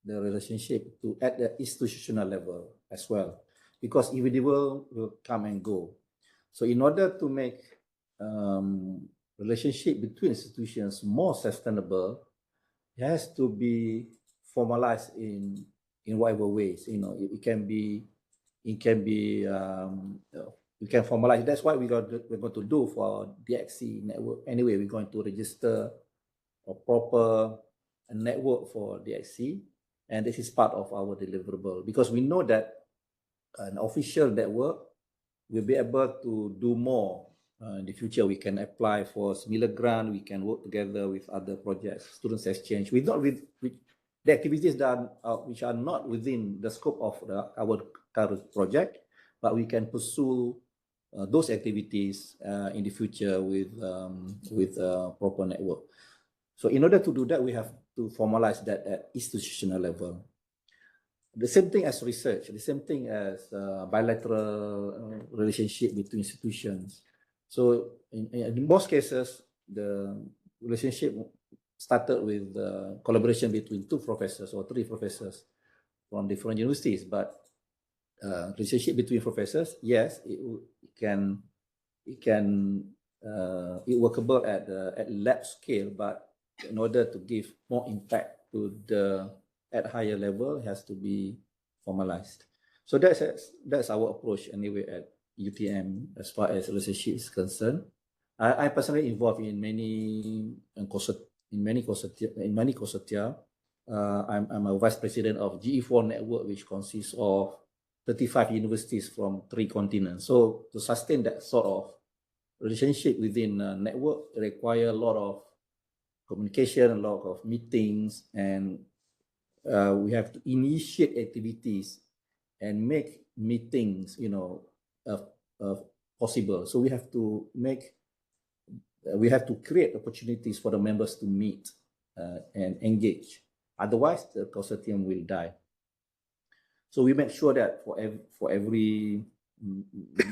relationship at the institutional level as well, because individual will come and go. So in order to make relationship between institutions more sustainable, it has to be formalized in whatever ways. You know, it can formalize. That's what we're going to do for Dx.sea network. Anyway, we're going to register a proper network for Dx.sea, and this is part of our deliverable, because we know that an official network will be able to do more. In the future, we can apply for similar grant. We can work together with other projects, students exchange. With the activities that which are not within the scope of our current project, but we can pursue those activities in the future with proper network. So in order to do that, we have to formalize that at institutional level. The same thing as research, the same thing as bilateral relationship between institutions. So in most cases, the relationship started with collaboration between 2 professors or 3 professors from different universities. But relationship between professors, yes, it workable at lab scale, but in order to give more impact to at higher level, it has to be formalized. So that's our approach anyway at UTM as far as relationship is concerned. I personally involved in many consortia. I'm a vice president of GE4 network, which consists of 35 universities from 3 continents. So to sustain that sort of relationship within a network, it requires a lot of communication, a lot of meetings, and we have to initiate activities and make meetings, possible. So we have to create opportunities for the members to meet and engage. Otherwise, the consortium will die. So we make sure that for every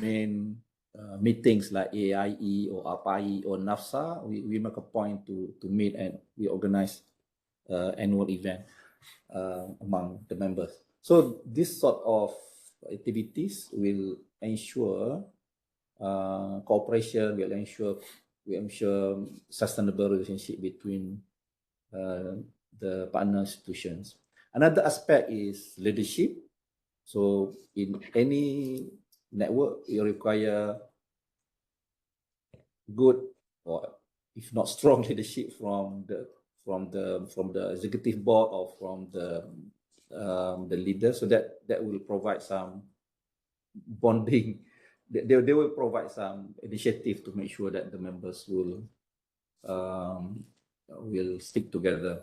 main meetings like AIE or APAI or NAFSA, we make a point to meet, and we organize annual event among the members. So this sort of activities will ensure cooperation, will ensure sustainable relationship between the partner institutions. Another aspect is leadership. So in any network, you require good, or if not strong, leadership from the executive board or from the leader, so that will provide some bonding. They will provide some initiative to make sure that the members will stick together.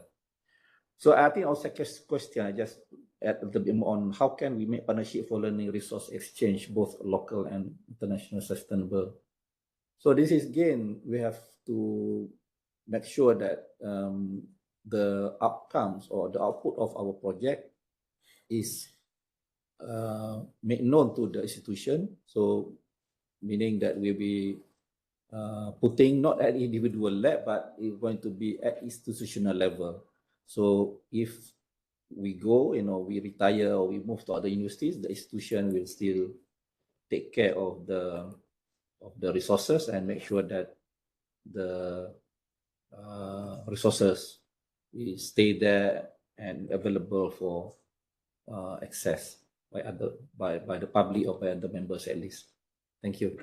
So I think our second question, I just add a little bit more on how can we make partnership for learning resource exchange, both local and international, sustainable. So this is, again, we have to make sure that the outcomes or the output of our project is made known to the institution. So meaning that we'll be putting not at individual lab, but it's going to be at institutional level. So if we go, we retire or we move to other universities, the institution will still take care of the resources and make sure that the resources will stay there and available for access by the public or by the members at least. Thank you.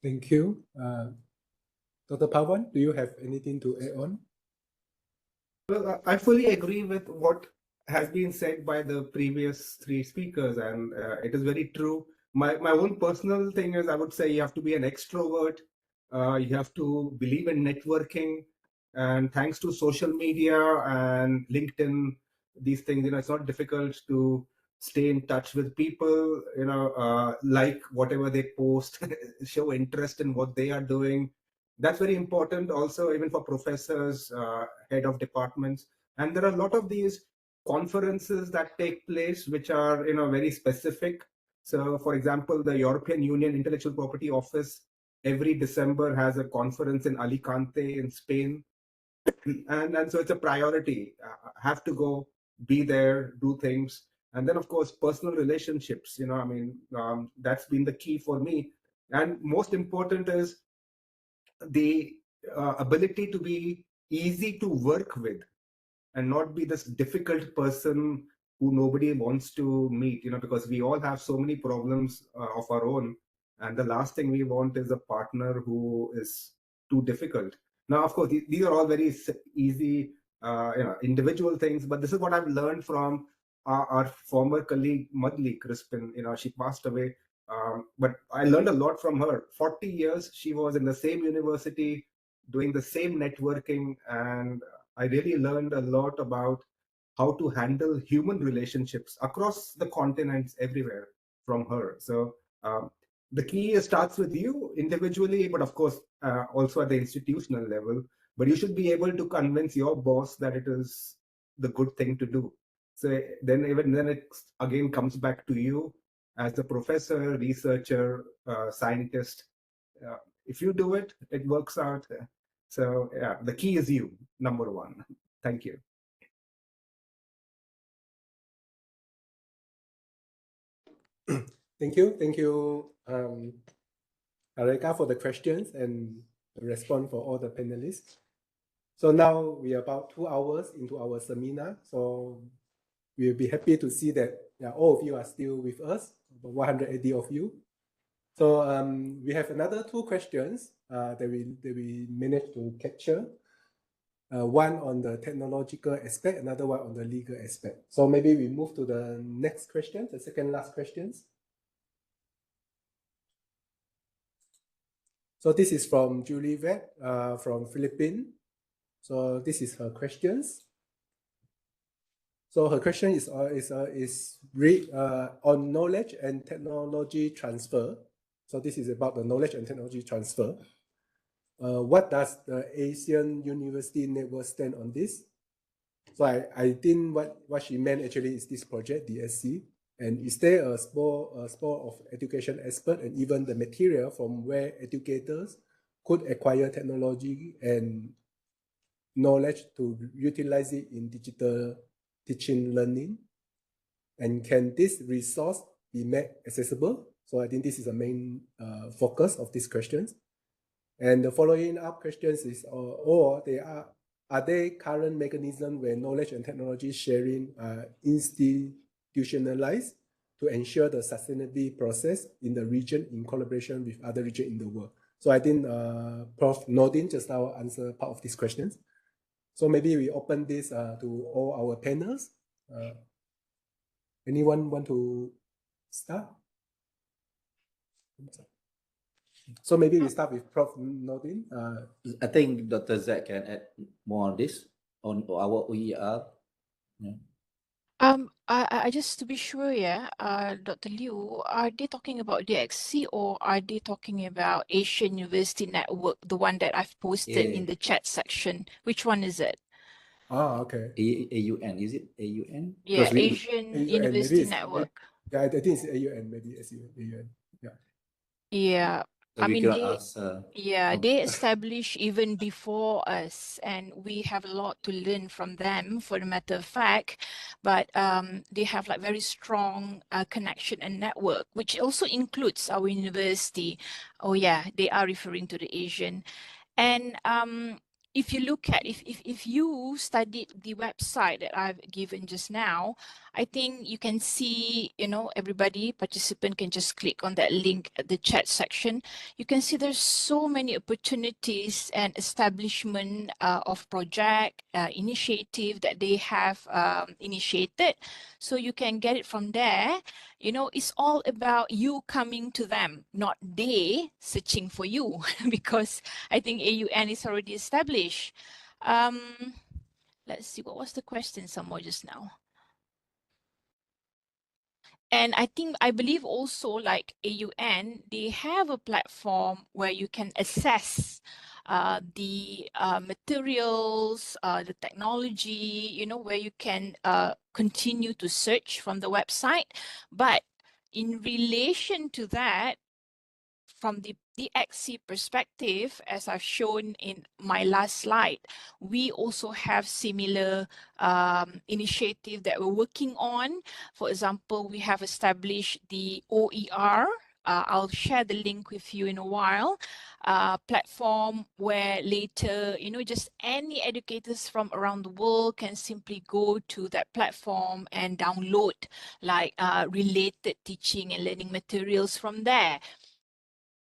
Thank you. Dr. Pawan, do you have anything to add on? Well, I fully agree with what has been said by the previous three speakers, and it is very true. My own personal thing is, I would say you have to be an extrovert. You have to believe in networking, and thanks to social media and LinkedIn, these things, it's not difficult to stay in touch with people, like whatever they post, show interest in what they are doing. That's very important also, even for professors, head of departments. And there are a lot of these conferences that take place, which are, very specific. So, for example, the European Union Intellectual Property Office every December has a conference in Alicante in Spain. And so it's a priority. Have to go, be there, do things. And then, of course, personal relationships, that's been the key for me. And most important is the ability to be easy to work with and not be this difficult person who nobody wants to meet, because we all have so many problems of our own. And the last thing we want is a partner who is too difficult. Now, of course, these are all very easy, individual things, but this is what I've learned from our former colleague, Madli Crispin. She passed away. But I learned a lot from her. 40 years, she was in the same university, doing the same networking, and I really learned a lot about how to handle human relationships across the continents, everywhere, from her. So the key starts with you individually, but of course, also at the institutional level. But you should be able to convince your boss that it is the good thing to do. So then it again comes back to you as a professor, researcher, scientist. If you do it, it works out. So yeah, the key is you, number one. Thank you. Thank you, Areka, for the questions and the response for all the panelists. So now we are about 2 hours into our seminar. So we'll be happy to see that all of you are still with us, about 180 of you. So we have another 2 questions that we managed to capture. One on the technological aspect, another one on the legal aspect. So maybe we move to the next question, the second last questions. So this is from Julie Vet from Philippines. So this is her questions. So her question is on knowledge and technology transfer. So this is about the knowledge and technology transfer. What does the Asian University Network stand on this? So I think what she meant actually is this project, Dx.sea. And is there a spore of education expert and even the material from where educators could acquire technology and knowledge to utilize it in digital teaching learning? And can this resource be made accessible? So I think this is the main focus of these questions. And the following up questions is, are there current mechanisms where knowledge and technology sharing are institutionalized to ensure the sustainability process in the region in collaboration with other regions in the world? So I think Prof. Nordin just now answered part of these questions. So maybe we open this to all our panels. Anyone want to start? So maybe we start with Prof. Nordin. I think Dr. Zack can add more on this, on our OER. Yeah. I just to be sure, Dr. Liu, are they talking about Dx.sea or are they talking about Asian University Network, the one that I've posted in the chat section? Which one is it? Okay. AUN, is it AUN? Yeah, Asian University Network. Yeah, I think it's AUN, maybe AUN. Yeah. Yeah. So I mean, they okay. established even before us, and we have a lot to learn from them, for the matter of fact. But they have like very strong connection and network, which also includes our university. Oh yeah, they are referring to the Asian. And if you look at, if you studied the website that I've given just now, I think you can see, everybody, participant can just click on that link at the chat section. You can see there's so many opportunities and establishment of project initiative that they have initiated. So you can get it from there. It's all about you coming to them, not they searching for you, because I think AUN is already established. Let's see, what was the question some more just now? And I believe also like AUN, they have a platform where you can assess the materials, the technology, where you can continue to search from the website. But in relation to that, from the Dx.sea perspective, as I've shown in my last slide, we also have similar initiative that we're working on. For example, we have established the OER. I'll share the link with you in a while. Platform where later, just any educators from around the world can simply go to that platform and download like related teaching and learning materials from there.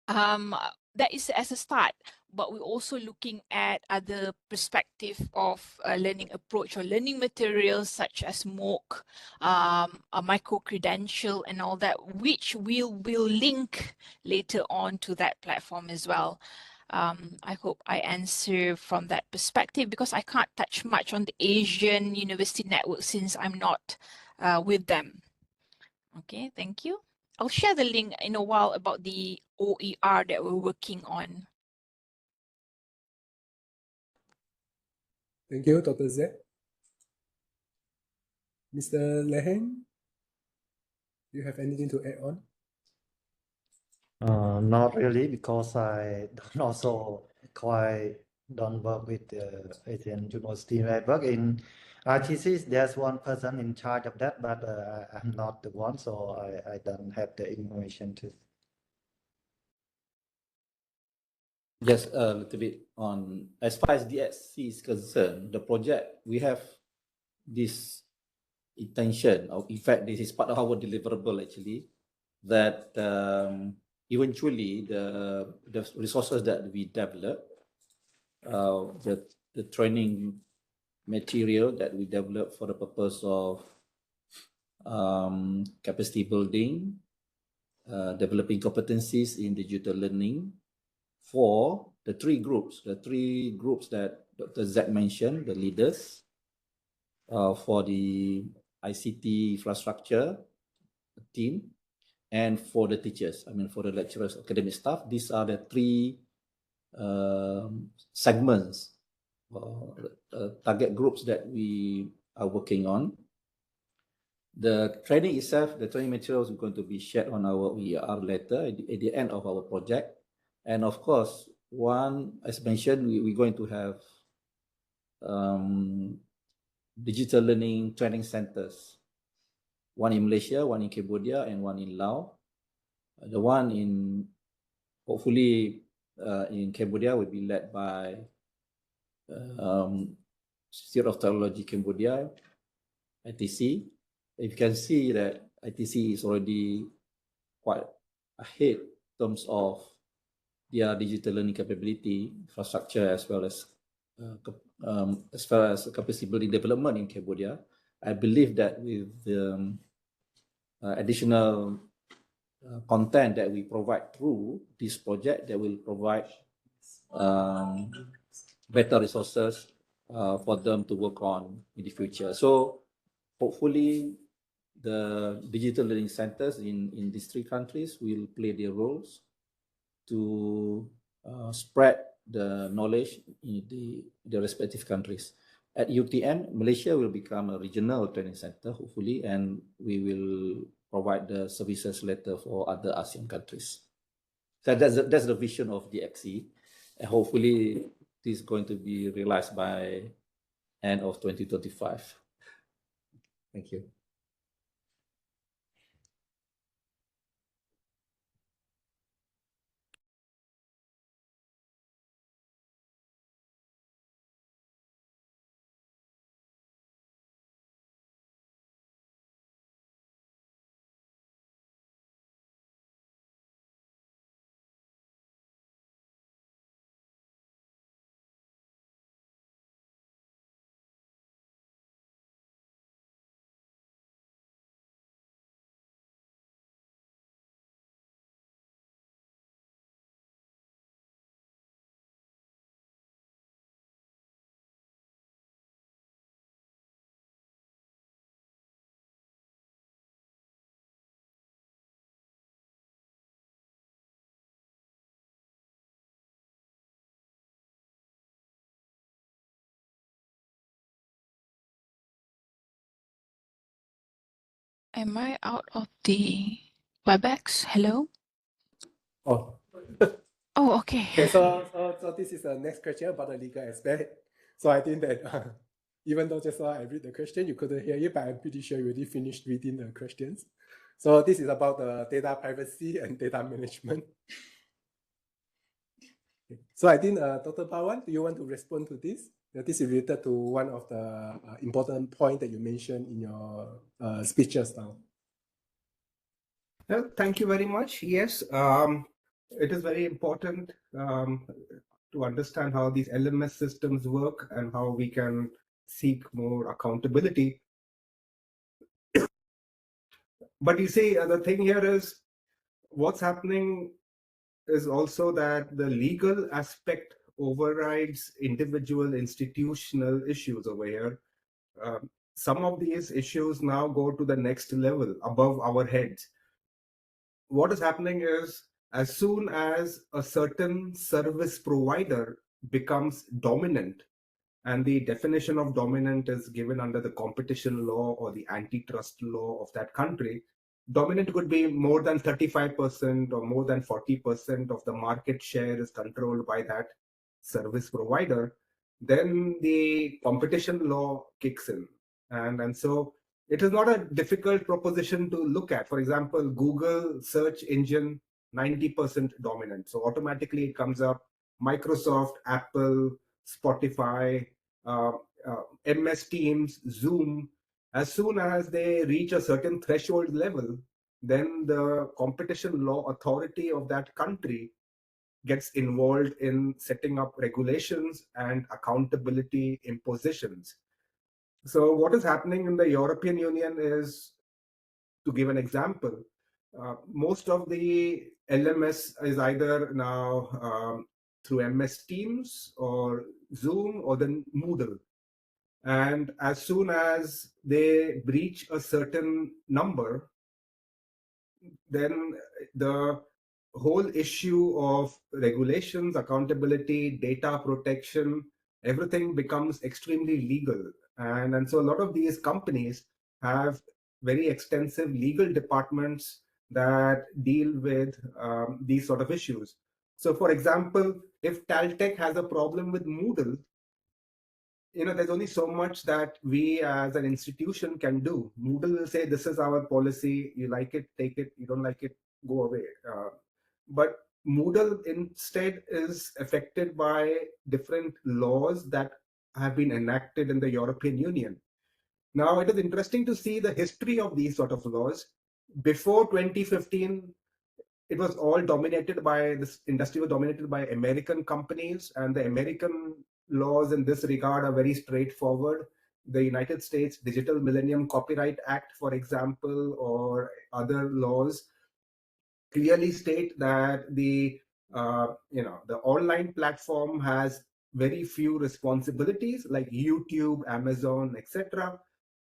That is as a start, but we're also looking at other perspective of learning approach or learning materials such as MOOC, a micro-credential and all that, which will link later on to that platform as well. I hope I answer from that perspective, because I can't touch much on the Asian University Network since I'm not with them. Okay, thank you. I'll share the link in a while about the OER that we're working on. Thank you, Dr. Z. Mr. Leheng, do you have anything to add on? Not really, because I don't work with the Asian University Network. In ITC, there's one person in charge of that, but I'm not the one, so I don't have the information to. Just a little bit on, as far as Dx.sea is concerned, the project, we have this intention, or in fact, this is part of our deliverable actually, that eventually the resources that we develop, the training material that we develop for the purpose of capacity building, developing competencies in digital learning for the three groups that Dr. Zack mentioned, the leaders, for the ICT infrastructure team, and for the teachers, for the lecturers, academic staff. These are the three segments, target groups that we are working on. The training itself, the training materials are going to be shared on our OER later at the end of our project. And of course, as mentioned, we're going to have digital learning training centers, one in Malaysia, one in Cambodia, and one in Laos. The one hopefully in Cambodia will be led by Institute of Technology Cambodia, ITC. You can see that ITC is already quite ahead in terms of their digital learning capability, infrastructure, as well as capacity building development in Cambodia. I believe that with the additional content that we provide through this project, that will provide better resources for them to work on in the future. So hopefully the digital learning centers in these 3 countries will play their roles to spread the knowledge in the respective countries. At UTM, Malaysia will become a regional training center, hopefully, and we will provide the services later for other ASEAN countries. So that's the vision of Dx.sea, and hopefully this is going to be realized by end of 2025. Thank you. Am I out of the WebEx? Hello? Oh. Oh, okay. Okay, so this is the next question about the legal aspect. So I think that even though just now I read the question, you couldn't hear it, but I'm pretty sure you already finished reading the questions. So this is about the data privacy and data management. So I think Dr. Pawan, do you want to respond to this? This is related to one of the important points that you mentioned in your speech just now. Well, thank you very much. Yes, it is very important to understand how these LMS systems work and how we can seek more accountability. But you see, the thing here is what's happening is also that the legal aspect overrides individual institutional issues over here. Some of these issues now go to the next level above our heads. What is happening is as soon as a certain service provider becomes dominant, and the definition of dominant is given under the competition law or the antitrust law of that country, dominant could be more than 35% or more than 40% of the market share is controlled by that service provider, then the competition law kicks in. And so it is not a difficult proposition to look at. For example, Google search engine, 90% dominant. So automatically it comes up Microsoft, Apple, Spotify, MS Teams, Zoom. As soon as they reach a certain threshold level, then the competition law authority of that country gets involved in setting up regulations and accountability impositions. So what is happening in the European Union is, to give an example, most of the LMS is either now through MS Teams or Zoom or then Moodle. And as soon as they breach a certain number, then the whole issue of regulations, accountability, data protection, everything becomes extremely legal. And so a lot of these companies have very extensive legal departments that deal with these sort of issues. So for example, if Taltech has a problem with Moodle, there's only so much that we as an institution can do. Moodle will say, this is our policy. You like it, take it. You don't like it, go away. But Moodle instead is affected by different laws that have been enacted in the European Union. Now, it is interesting to see the history of these sort of laws. Before 2015, it was all dominated by, this industry was dominated by American companies, and the American laws in this regard are very straightforward. The United States Digital Millennium Copyright Act, for example, or other laws clearly state that the online platform has very few responsibilities, like YouTube, Amazon, etc.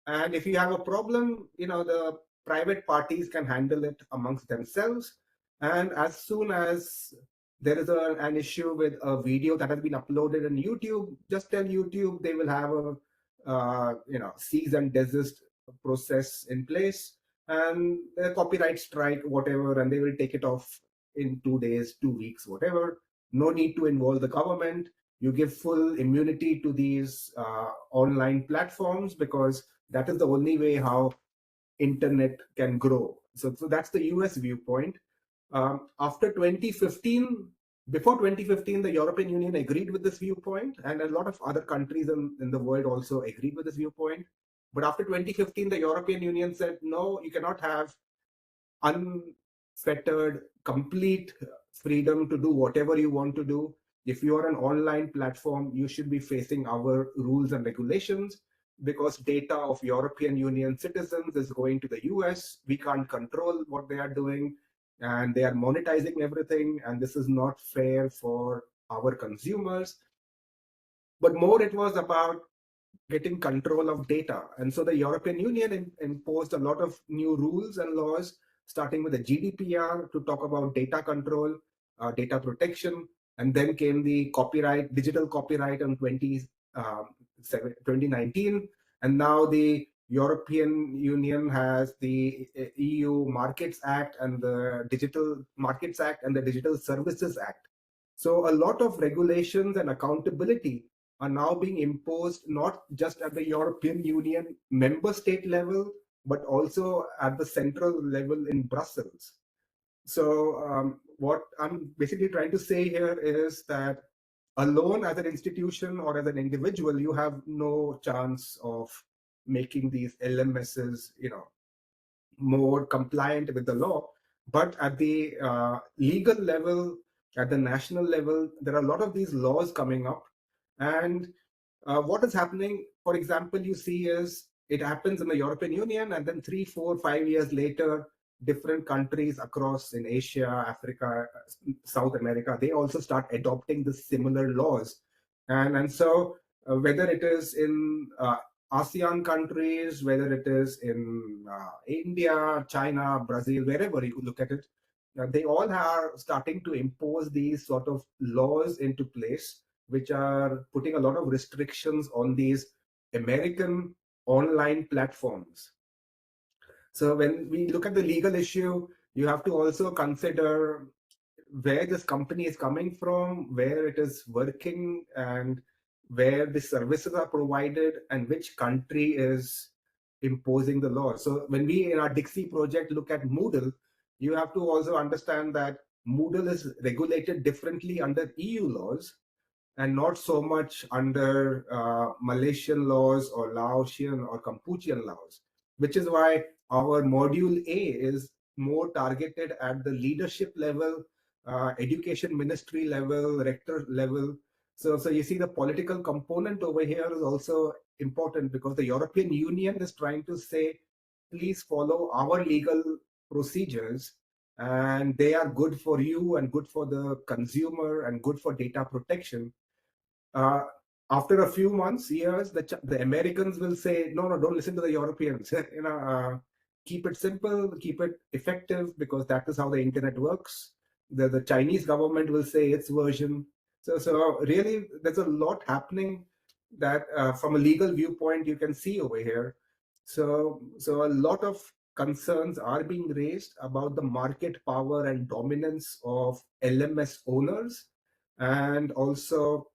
And if you have a problem, the private parties can handle it amongst themselves. And as soon as there is an issue with a video that has been uploaded on YouTube, just tell YouTube, they will have a cease and desist process in place, and the copyright strike, whatever, and they will take it off in 2 days, 2 weeks, whatever. No need to involve the government. You give full immunity to these online platforms, because that is the only way how internet can grow. So that's the US viewpoint. After 2015, before 2015, the European Union agreed with this viewpoint, and a lot of other countries in the world also agreed with this viewpoint. But after 2015, the European Union said, no, you cannot have unfettered, complete freedom to do whatever you want to do. If you are an online platform, you should be facing our rules and regulations, because data of European Union citizens is going to the US. We can't control what they are doing, and they are monetizing everything, and this is not fair for our consumers. But more, it was about getting control of data. And so the European Union imposed a lot of new rules and laws, starting with the GDPR to talk about data control, data protection, and then came the digital copyright in 2019. And now the European Union has the EU Markets Act and the Digital Markets Act and the Digital Services Act. So a lot of regulations and accountability are now being imposed, not just at the European Union member state level, but also at the central level in Brussels. So what I'm basically trying to say here is that alone as an institution or as an individual, you have no chance of making these LMSs, more compliant with the law. But at the legal level, at the national level, there are a lot of these laws coming up. And what is happening, for example, you see is it happens in the European Union, and then 3, 4, 5 years later, different countries across in Asia, Africa, South America, they also start adopting the similar laws. And so whether it is in ASEAN countries, whether it is in India, China, Brazil, wherever you look at it, they all are starting to impose these sort of laws into place, which are putting a lot of restrictions on these American online platforms. So when we look at the legal issue, you have to also consider where this company is coming from, where it is working, and where the services are provided, and which country is imposing the law. So when we in our Dx.sea project look at Moodle, you have to also understand that Moodle is regulated differently under EU laws and not so much under Malaysian laws or Laotian or Cambodian laws, which is why our module A is more targeted at the leadership level, education ministry level, rector level. So you see the political component over here is also important, because the European Union is trying to say, please follow our legal procedures, and they are good for you and good for the consumer and good for data protection. After a few months, years, the Americans will say, no, don't listen to the Europeans. Keep it simple, keep it effective, because that is how the internet works. The Chinese government will say its version. So really, there's a lot happening that from a legal viewpoint you can see over here. So a lot of concerns are being raised about the market power and dominance of LMS owners, and also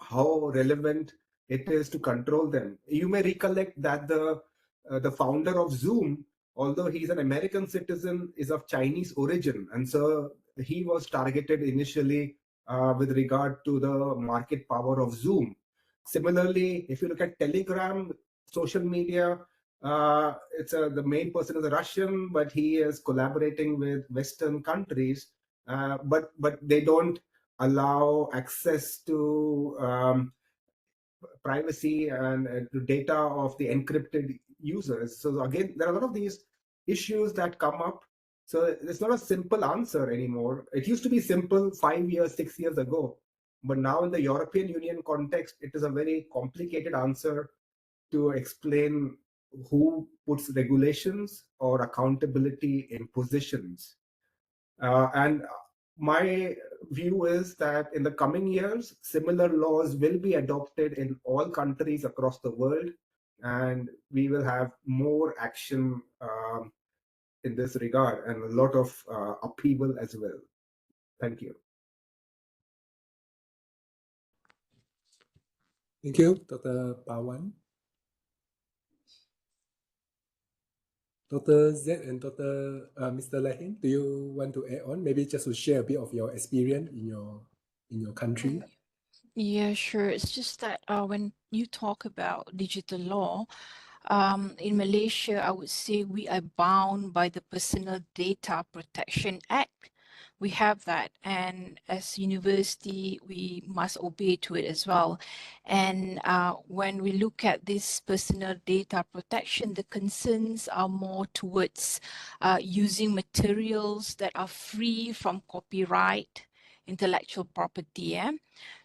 how relevant it is to control them. You may recollect that the founder of Zoom, although he's an American citizen, is of Chinese origin, and so he was targeted initially with regard to the market power of Zoom. Similarly, if you look at Telegram, social media, the main person is a Russian, but he is collaborating with Western countries, but they don't allow access to privacy and to data of the encrypted users. So again, there are a lot of these issues that come up. So it's not a simple answer anymore. It used to be simple 5 years, 6 years ago, but now in the European Union context, it is a very complicated answer to explain who puts regulations or accountability in positions. And my view is that in the coming years, similar laws will be adopted in all countries across the world, and we will have more action in this regard and a lot of upheaval as well. Thank you. Thank you, Dr. Pawan. Dr. Z and Mr. Lahim, do you want to add on? Maybe just to share a bit of your experience in your country. Yeah, sure. It's just that when you talk about digital law, in Malaysia, I would say we are bound by the Personal Data Protection Act. We have that, and as university, we must obey to it as well. And when we look at this personal data protection, the concerns are more towards using materials that are free from copyright, intellectual property. Yeah?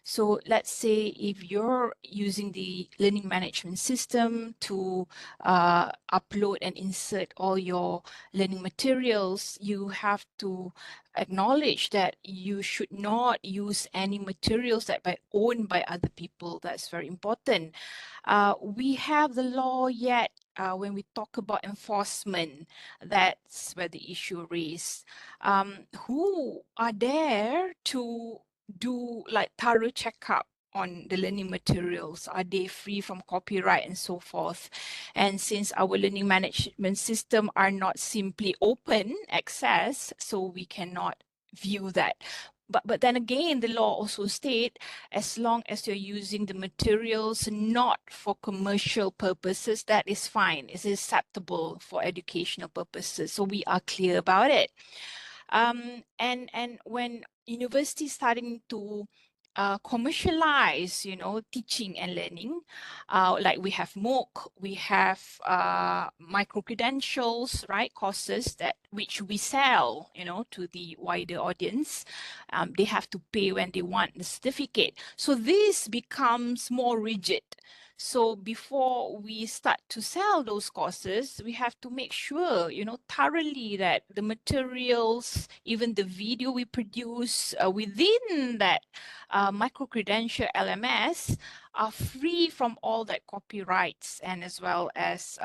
So let's say if you're using the learning management system to upload and insert all your learning materials, you have to acknowledge that you should not use any materials that are owned by other people. That's very important. We have the law yet. When we talk about enforcement, that's where the issue raised. Who are there to do like thorough checkup on the learning materials? Are they free from copyright and so forth? And since our learning management system are not simply open access, so we cannot view that. But then again, the law also state as long as you're using the materials not for commercial purposes, that is fine. It's acceptable for educational purposes. So we are clear about it. And when universities starting to commercialize, teaching and learning, like we have MOOC, we have micro-credentials, right, courses which we sell, to the wider audience. They have to pay when they want the certificate. So this becomes more rigid. So before we start to sell those courses, we have to make sure, thoroughly that the materials, even the video we produce within that micro-credential LMS are free from all that copyrights and as well as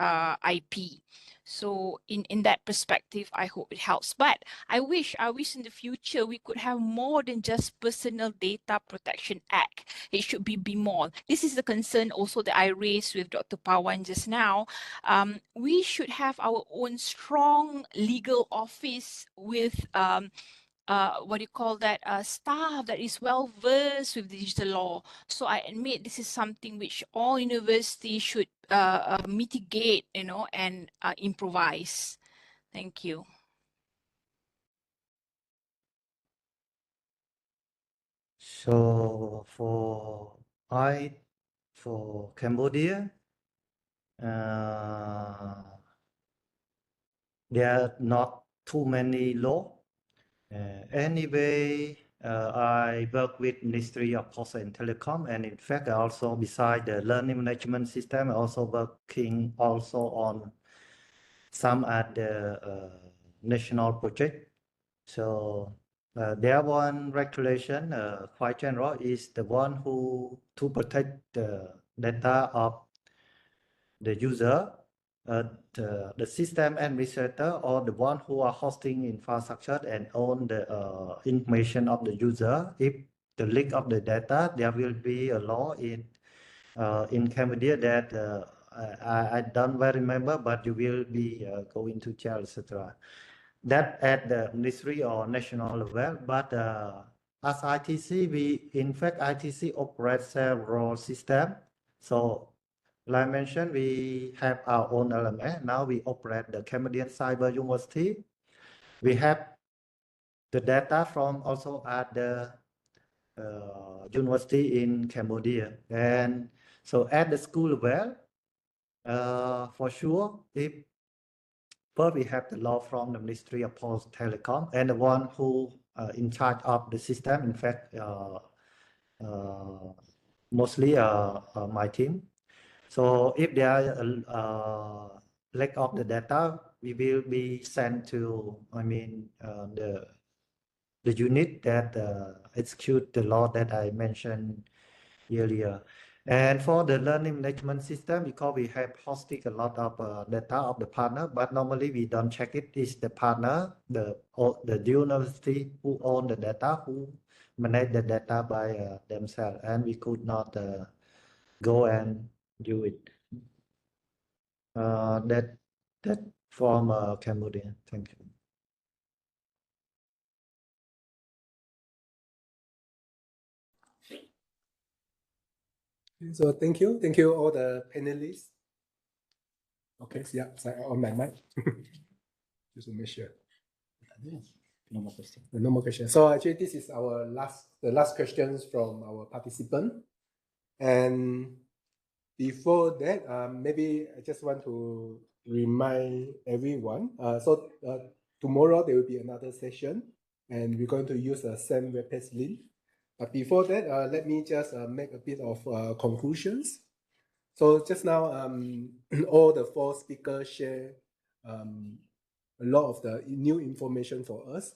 IP. So in that perspective, I hope it helps. But I wish in the future we could have more than just Personal Data Protection Act. It should be more. This is the concern also that I raised with Dr. Pawan just now. We should have our own strong legal office with staff that is well versed with digital law. So I admit this is something which all universities should mitigate, and improvise. Thank you. So for Cambodia, there are not too many law. Anyway, I work with Ministry of Post and Telecom, and in fact, I also, beside the learning management system, I also working also on some other national project. So there one regulation, quite general, is the one to protect the data of the user the system administrator or the one who are hosting infrastructure and own the information of the user. If the leak of the data, there will be a law in Cambodia that I don't very remember, but you will be going to jail, etc. That at the ministry or national level, but as ITC, in fact, ITC operates several systems. So, like I mentioned, we have our own element. Now we operate the Cambodian Cyber University. We have the data from also at the university in Cambodia. And so at the school level, for sure, if first, we have the law from the Ministry of Post Telecom, and the one who in charge of the system, in fact, mostly my team. So if there are lack of the data, we will be sent to, the unit that execute the law that I mentioned earlier. And for the learning management system, because we have hosted a lot of data of the partner, but normally we don't check it. It's the partner, the university who own the data, who manage the data by themselves, and we could not go and do it. That from Cambodia. Thank you. So thank you all the panelists. Okay, yeah, so on my mic. Just to make sure. No more questions. No more questions. So actually, this is the last questions from our participant. And before that, maybe I just want to remind everyone. So tomorrow there will be another session, and we're going to use the same webpage link. But before that, let me just make a bit of conclusions. So just now, all the 4 speakers share a lot of the new information for us,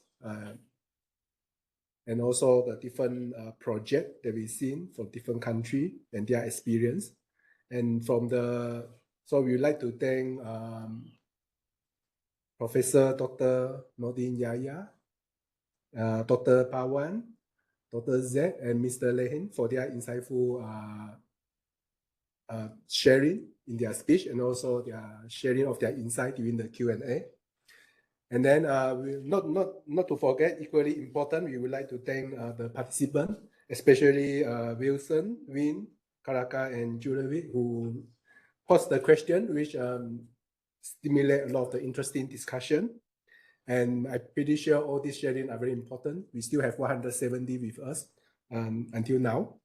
and also the different projects that we've seen from different countries and their experience. And so we would like to thank Professor Dr. Nordin Yahya, Dr. Pawan, Dr. Z, and Mr. Lehin for their insightful sharing in their speech, and also their sharing of their insight during the Q&A. And then not to forget, equally important, we would like to thank the participants, especially Wilson, Win, Karaka, and Julie, who posed the question, which stimulate a lot of the interesting discussion. And I'm pretty sure all these sharing are very important. We still have 170 with us until now.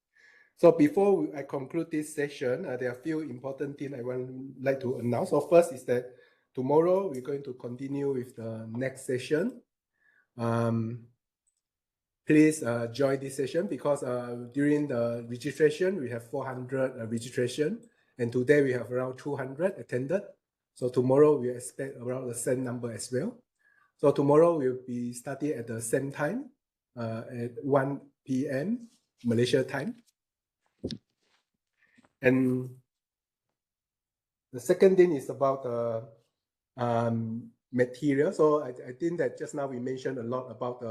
So before I conclude this session, there are a few important things I would like to announce. So first is that tomorrow we're going to continue with the next session. Please join this session, because during the registration, we have 400 registration, and today we have around 200 attended. So tomorrow we expect around the same number as well. So tomorrow we'll be starting at the same time, at 1 p.m. Malaysia time. And the second thing is about material. So I think that just now we mentioned a lot about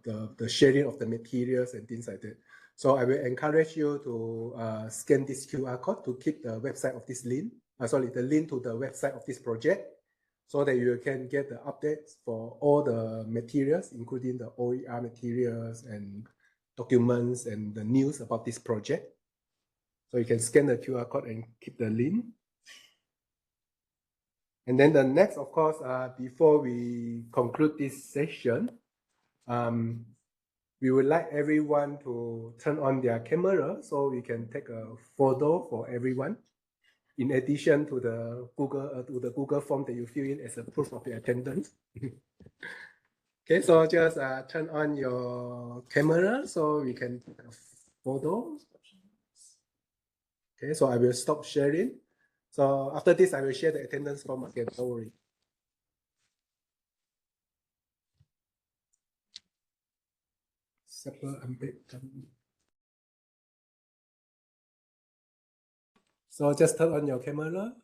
the sharing of the materials and things like that. So I will encourage you to scan this QR code to keep the website of this link, the link to the website of this project, so that you can get the updates for all the materials, including the OER materials and documents and the news about this project. So you can scan the QR code and keep the link. And then the next, of course, before we conclude this session, we would like everyone to turn on their camera so we can take a photo for everyone, in addition to the Google form that you fill in as a proof of your attendance. Okay, so just turn on your camera so we can take a photo. Okay, so I will stop sharing. So after this, I will share the attendance form again. Don't worry. So just turn on your camera.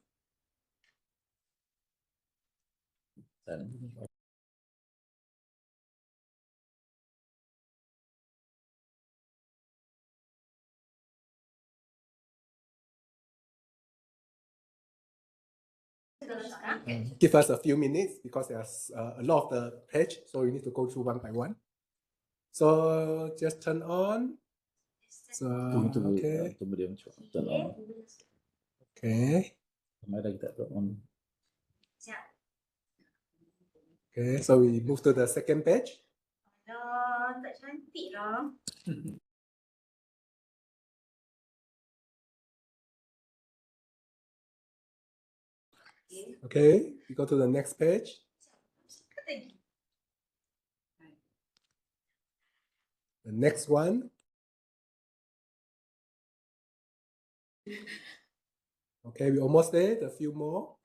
Give us a few minutes because there's a lot of the page, so we need to go through one by one. So just turn on. So okay. Turn on. Okay. Like that on. Okay, so we move to the second page. Tak cantik lah. Okay, we go to the next page. The next one. Okay, we're almost there. A few more.